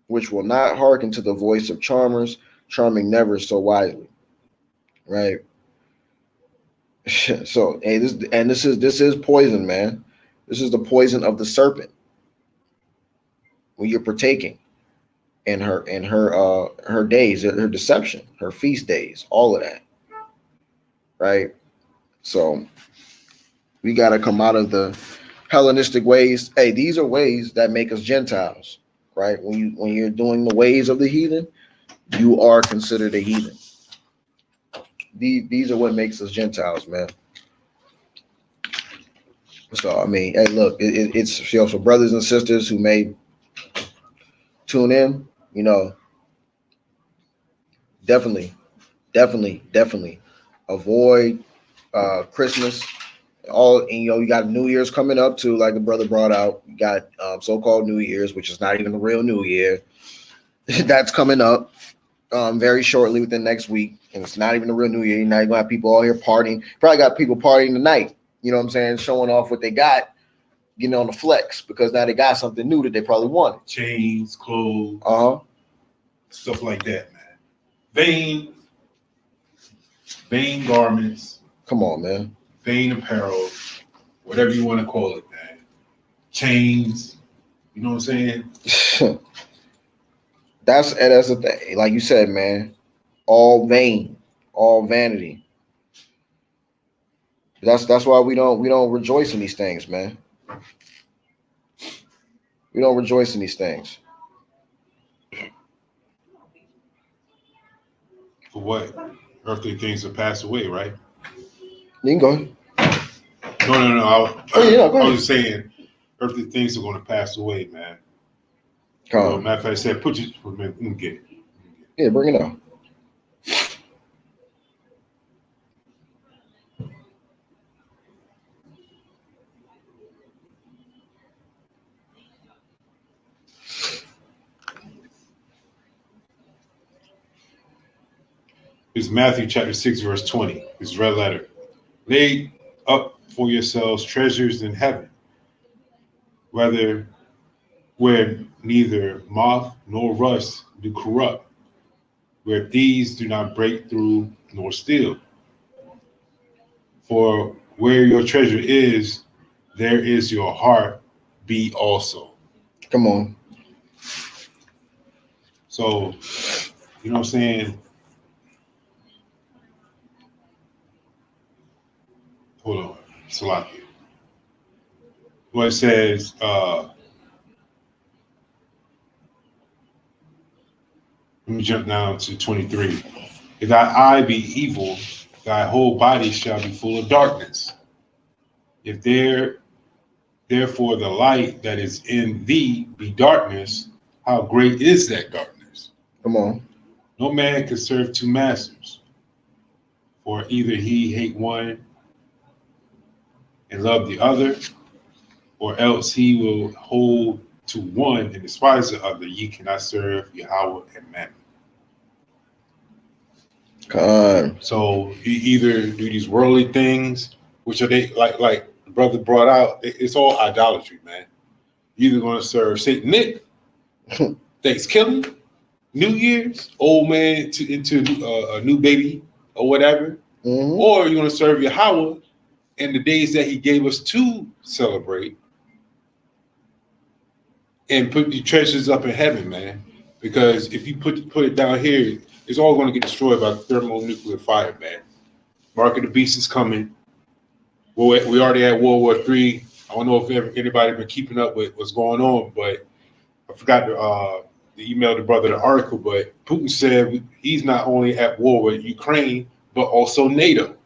which will not hearken to the voice of charmers, charming never so wisely. Right. So, hey, this is poison, man. This is the poison of the serpent. When you're partaking in her days, her deception, her feast days, all of that. Right. So we gotta come out of the Hellenistic ways. Hey, these are ways that make us Gentiles. Right? When you're doing the ways of the heathen, you are considered a heathen. These are what makes us Gentiles, man. So I mean, hey, look, it's for brothers and sisters who may tune in. Definitely avoid Christmas. You got New Year's coming up too, like the brother brought out. You got so-called New Year's, which is not even the real New Year. That's coming up very shortly within next week, and it's not even the real New Year. Now you're gonna have people all here partying. Probably got people partying tonight. You know what I'm saying? Showing off what they got, getting on the flex because now they got something new that they probably wanted. Chains, clothes, stuff like that, man. Vain garments. Come on, man. Vain apparel, whatever you want to call it, man. Chains, you know what I'm saying? that's the thing. Like you said, man, all vain, all vanity. That's why we don't rejoice in these things, man. We don't rejoice in these things. For what? Earthly things will pass away, right? You can go ahead. No. Go I ahead. was just saying, earthly things are going to pass away, man. Come. Matter of fact, I said, put you. Let me get it. Yeah, bring it on. It's Matthew chapter 6, verse 20. It's red letter. Lay up for yourselves treasures in heaven, where neither moth nor rust do corrupt, where thieves do not break through nor steal. For where your treasure is, there is your heart be also. Come on. So, you know what I'm saying? Hold on, Salaki. What it says, let me jump down to 23. If thy eye be evil, thy whole body shall be full of darkness. If therefore the light that is in thee be darkness, how great is that darkness? Come on. No man can serve two masters, for either he hate one and love the other, or else he will hold to one and despise the other. Ye cannot serve Yahweh and Mammon. Come. So you either do these worldly things, which are they like the brother brought out. It's all idolatry, man. You're either going to serve Saint Nick, Thanksgiving, New Year's, old man into a new baby or whatever, or you're going to serve Yahweh in the days that He gave us to celebrate, and put the treasures up in heaven, man. Because if you put it down here, it's all going to get destroyed by thermonuclear fire, man. Mark of the Beast is coming. Well, we already had World War III. I don't know if anybody been keeping up with what's going on, but I forgot to email the brother the article. But Putin said he's not only at war with Ukraine, but also NATO.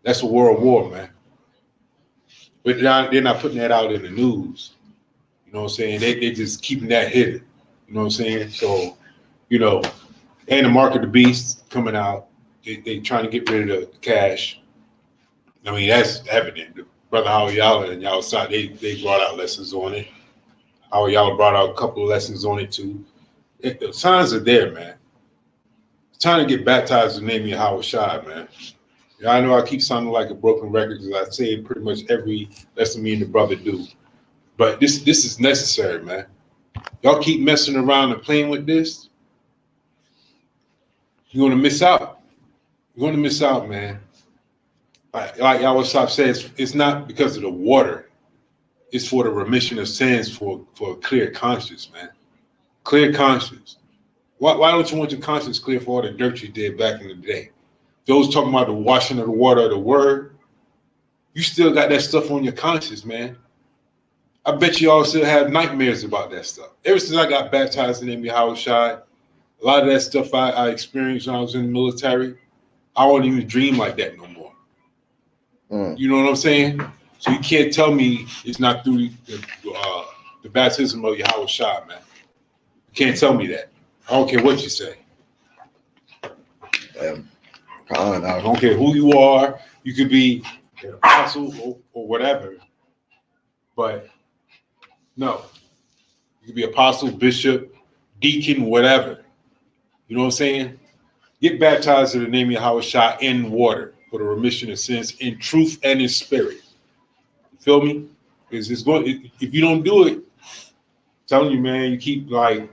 That's a world war, man. But they're not putting that out in the news. You know what I'm saying? They just keeping that hidden. You know what I'm saying? So, you know, and the Mark of the Beast coming out. They trying to get rid of the cash. I mean, that's evident. Brother Howard and y'all saw they brought out lessons on it. Howard Yalla brought out a couple of lessons on it too. The signs are there, man. It's time to get baptized in the name of Yahawashi, man. Yeah, I know I keep sounding like a broken record because I say pretty much every lesson me and the brother do. But this is necessary, man. Y'all keep messing around and playing with this, you're gonna miss out. You're gonna miss out, man. Like Yahawashi says, it's not because of the water. It's for the remission of sins, for a clear conscience, man. Clear conscience. Why don't you want your conscience clear for all the dirt you did back in the day? Those talking about the washing of the water of the word, you still got that stuff on your conscience, man. I bet you all still have nightmares about that stuff. Ever since I got baptized in the name of Yahawashi, a lot of that stuff I experienced when I was in the military, I won't even dream like that no more. You know what I'm saying? So you can't tell me it's not through the baptism of Yahawashi, man. You can't tell me that. I don't care what you say. I don't care who you are. You could be an apostle or whatever. But no. You could be apostle, bishop, deacon, whatever. You know what I'm saying? Get baptized in the name of Yahawashi in water for the remission of sins in truth and in spirit. You feel me? Because if you don't do it, I'm telling you, man, you keep like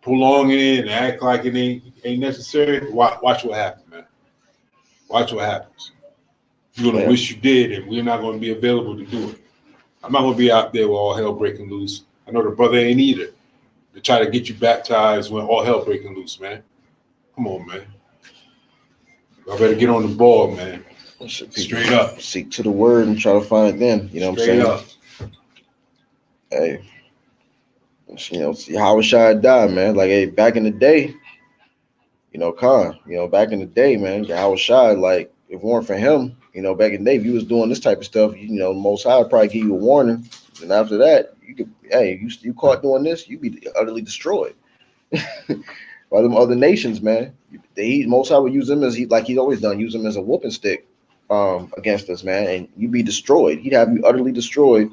prolonging it and act like it ain't necessary. Watch what happens, man. Watch what happens. You're gonna wish you did, and we're not gonna be available to do it. I'm not gonna be out there with all hell breaking loose. I know the brother ain't either. to try to get you baptized when all hell breaking loose, man. Come on, man. I better get on the ball, man. Straight up. Seek to the word and try to find it then. You know what I'm saying? Up. Hey, Yahawashi died, man. Like, hey, back in the day, back in the day, man, Yahawashi, like, if it weren't for him, back in the day, if you was doing this type of stuff, Most High would probably give you a warning. And after that, you caught doing this, you'd be utterly destroyed by them other nations, man. Most High would use them he's always done, use them as a whooping stick against us, man, and you'd be destroyed. He'd have you utterly destroyed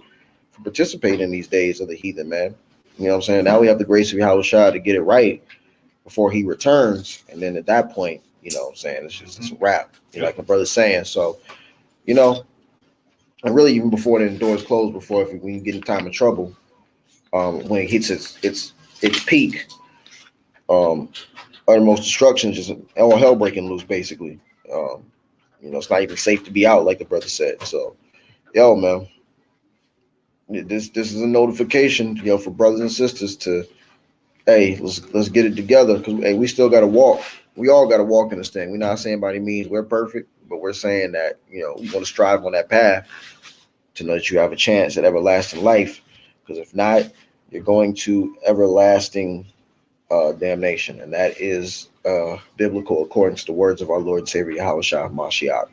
for participating in these days of the heathen, man. You know what I'm saying? Now we have the grace of Yahawashi to get it right before he returns, and then at that point, it's a wrap. Like my brother's saying. So, and really even before the doors close, when you get in time of trouble, when it hits its peak, uttermost destruction, just all hell breaking loose, basically. It's not even safe to be out, like the brother said. So, man, this is a notification, for brothers and sisters to, hey, let's get it together, because hey, we still got to walk. We all got to walk in this thing. We're not saying by any means we're perfect, but we're saying that we want to strive on that path to know that you have a chance at everlasting life. Because if not, you're going to everlasting damnation, and that is biblical according to the words of our Lord and Savior Yahawashi Mashiach.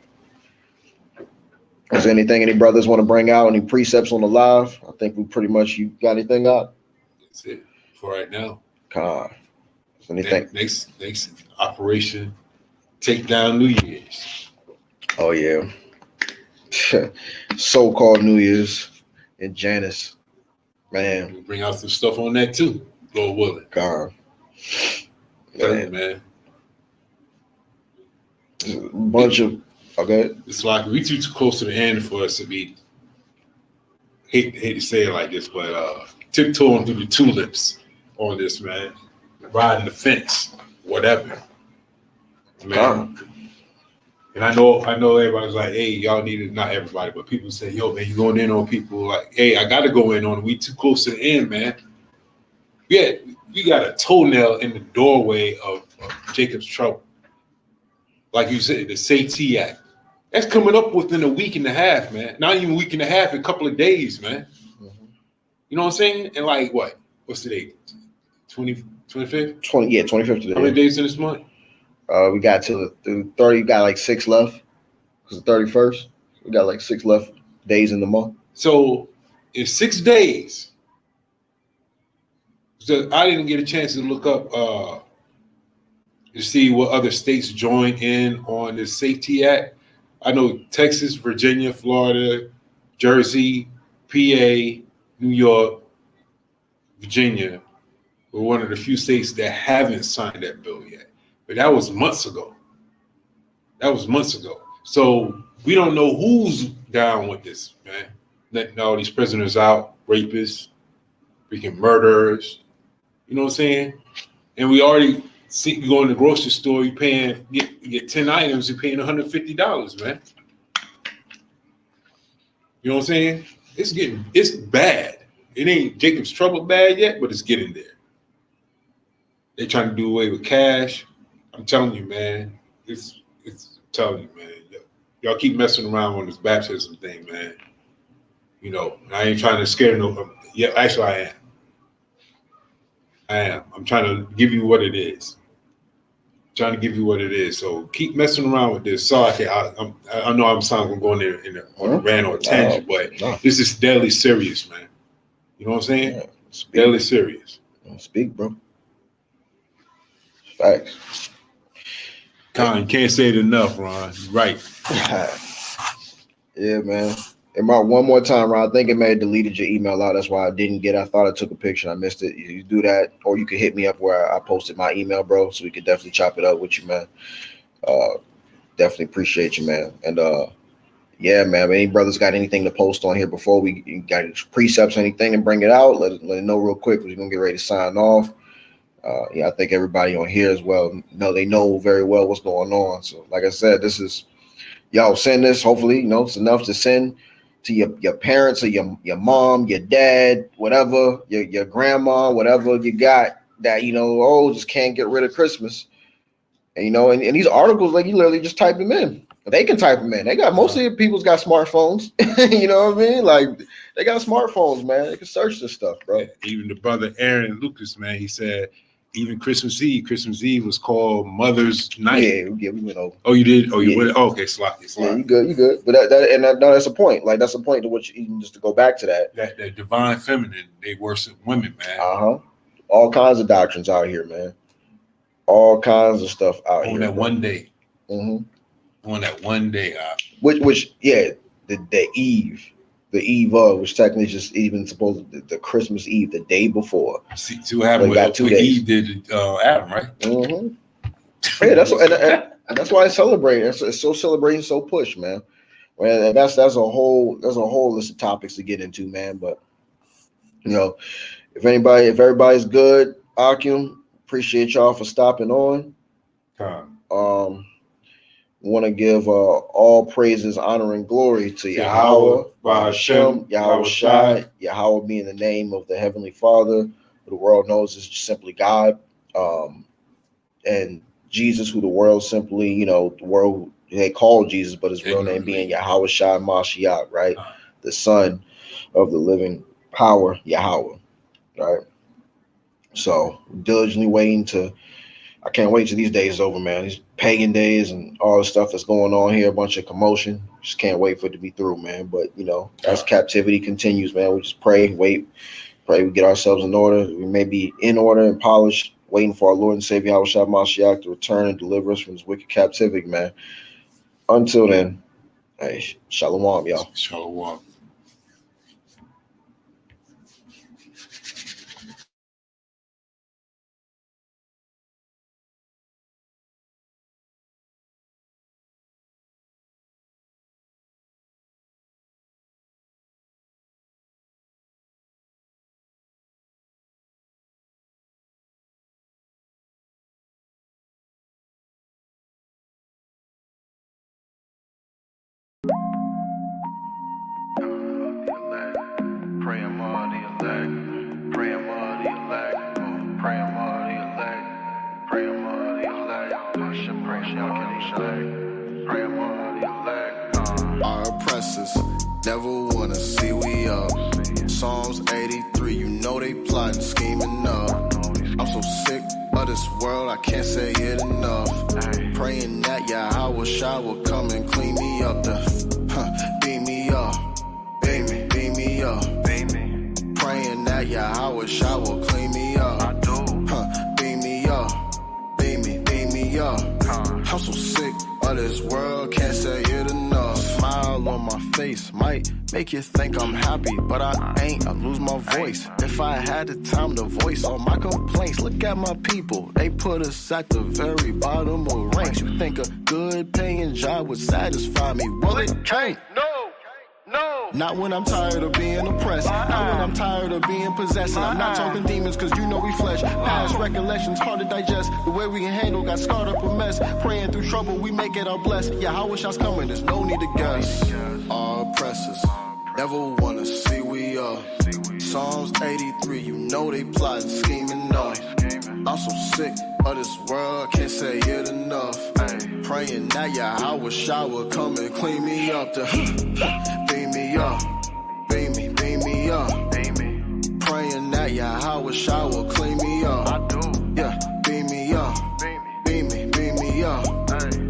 Is there anything any brothers want to bring out? Any precepts on the live? I think we pretty much. You got anything up? That's it for right now. Anything? Next operation, take down New Year's. Oh yeah, so-called New Year's in Janus, man. We'll bring out some stuff on that too, Lord willing. God, man. A bunch of okay. It's like we too close to the end for us to be. Hate to say it like this, but tiptoeing through the tulips on this, man. Riding the fence, whatever, man. And I know everybody's like, hey, y'all need it. Not everybody, but people say, yo, man, you going in on people like, hey, I got to go in on it. We too close to the end, man. Yeah, we got a toenail in the doorway of Jacob's trouble. Like you said, the L.I.T.T.Y Act. That's coming up within a week and a half, man. Not even a week and a half, a couple of days, man. Mm-hmm. You know what I'm saying? And like what? What's the date? 25th? 25th today. How many days in this month? We got to the 30. We got like 6 left. Because the 31st. We got like 6 left days in the month. So in 6 days. So I didn't get a chance to look up to see what other states joined in on this L.I.T.T.Y Act. I know Texas, Virginia, Florida, Jersey, PA, New York, Virginia were one of the few states that haven't signed that bill yet. But that was months ago. So we don't know who's down with this, man. Letting all these prisoners out, rapists, freaking murderers. You know what I'm saying? And we already see you go in the grocery store, you get 10 items, you're paying $150, man. You know what I'm saying? It's bad. It ain't Jacob's trouble bad yet, but it's getting there. They're trying to do away with cash. I'm telling you, man. It's telling you, man. Y'all keep messing around on this baptism thing, man. I ain't trying to scare no. Yeah, actually, I am. I'm trying to give you what it is. So keep messing around with this. Sorry, I know I'm sounding going there on a rant or a tangent, but this is deadly serious, man. You know what I'm saying? Yeah, deadly serious. Speak, bro. Facts. You can't say it enough, Ron. You're right. Yeah, man. And one more time, Ron, I think it may have deleted your email out. That's why I didn't get it. I thought I took a picture and I missed it. You do that, or you can hit me up where I posted my email, bro, so we could definitely chop it up with you, man. Definitely appreciate you, man. And yeah, man, any brothers got anything to post on here before we got precepts, anything, and bring it out, let it know real quick, because we're going to get ready to sign off. Yeah, I think everybody on here as well, they know very well what's going on. So like I said, this is, y'all send this. Hopefully, it's enough to send to your parents or your mom, your dad, whatever, your grandma, whatever you got that, just can't get rid of Christmas. And, and these articles, like, you literally just type them in. They can type them in. They got, most of the people's got smartphones. You know what I mean? Like, they got smartphones, man. They can search this stuff, bro. Yeah, even the brother Aaron Lucas, man, he said even Christmas Eve was called Mother's Night. Yeah, we went over. Oh, you did? Oh, you Yeah. went? Oh, okay, sloppy. Yeah, you good. But that's the point. Like, that's the point to which, even just to go back to that. That divine feminine, they worship women, man. All kinds of doctrines out here, man. All kinds of stuff out here. On that one day. Mm-hmm. On that one day. Which the eve of, which technically is just even supposed to the Christmas Eve, the day before. See what happened with Eve did Adam, right? Mm-hmm. Yeah, that's why it's celebrating. It's so celebrating, so push, man. And that's a whole list of topics to get into, man. But if everybody's good, Akim, appreciate y'all for stopping on. Want to give all praises, honor, and glory to Yahweh, Bahashem, Yahawashi, Yahweh being the name of the Heavenly Father, who the world knows is just simply God, and Jesus, who the world simply, the world, they call Jesus, but his real name being Yahawashi Mashiach, right? The Son of the living power, Yahweh, right? So diligently waiting I can't wait till these days are over, man. These pagan days and all the stuff that's going on here, a bunch of commotion. Just can't wait for it to be through, man. But, as captivity continues, man, we just pray we get ourselves in order. We may be in order and polished, waiting for our Lord and Savior, Yahawashi Mashiach, to return and deliver us from this wicked captivity, man. Until then, hey, shalom, y'all. Shalom. Our oppressors never wanna see we up. Psalms 83, they plotting, scheming up. I'm so sick of this world, I can't say it enough. Praying that Yahawashi will come and clean me up. Beam me up, beam me up. Praying that Yahawashi will clean me up. Beam me up, beam me up. I'm so sick of this world, can't say it enough. Smile on my face might make you think I'm happy, but I ain't. I lose my voice. If I had the time to voice all my complaints, look at my people. They put us at the very bottom of ranks. You think a good paying job would satisfy me? Well, it can't. No. Not when I'm tired of being oppressed. Not when I'm tired of being possessed. And I'm not talking demons, cause we flesh. Past recollections hard to digest. The way we can handle got scarred up a mess. Praying through trouble, we make it our blessed. Yahawashi's coming, there's no need to guess. Our oppressors never wanna see we up. Psalms 83, they plotting, scheming up. I'm so sick of this world, can't say it enough. Praying that Yahawashi will come and clean me up. Beam me up, beam me up. Praying that Yahawashi will clean me up. Yeah, beam me up, beam me up.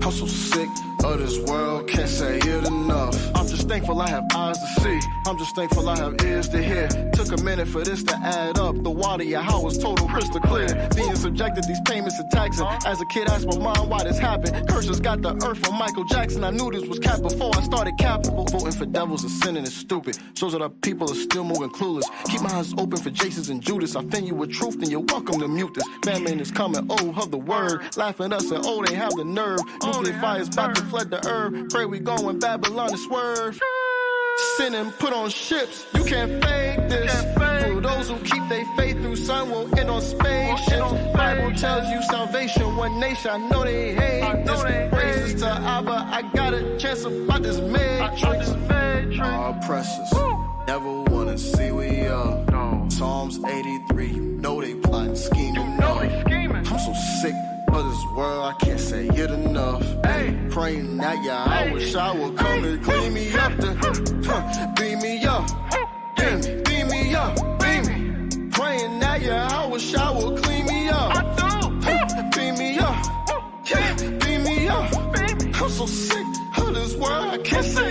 I'm so sick of this world, can't say it enough. I'm just thankful I have eyes to see. I'm just thankful I have ears to hear. Took a minute for this to add up. The water Yahweh's total crystal clear. Being subjected these payments and taxing. As a kid, I asked my mom why this happened. Curses got the earth from Michael Jackson. I knew this was cap before I started capping. Voting for devils is sinning is stupid. Shows that our people are still moving clueless. Keep my eyes open for Jasons and Judas. I offend you with truth, then you're welcome to mute this. Famine is coming, of the word. Laughing at us and they have the nerve. Nuclear fire's about to flood the earth. Pray we go in Babylon and swerve. Sin and put on ships, you can't fake this. For those who keep their faith through sun will end on spaceships. Bible tells you salvation, one nation, I know they hate this. Praises to Abba, I got a chance about this matrix. oppressors never wanna see we up. Psalms 83, you know they plotting, scheming up. I'm so sick of this world, I can't say it enough. Praying that Yahawashi will come and clean me up, beat me up, beat me up, beat me. Praying that Yahawashi will clean me up, beat me up, beat me up. I'm so sick of this world, I can't say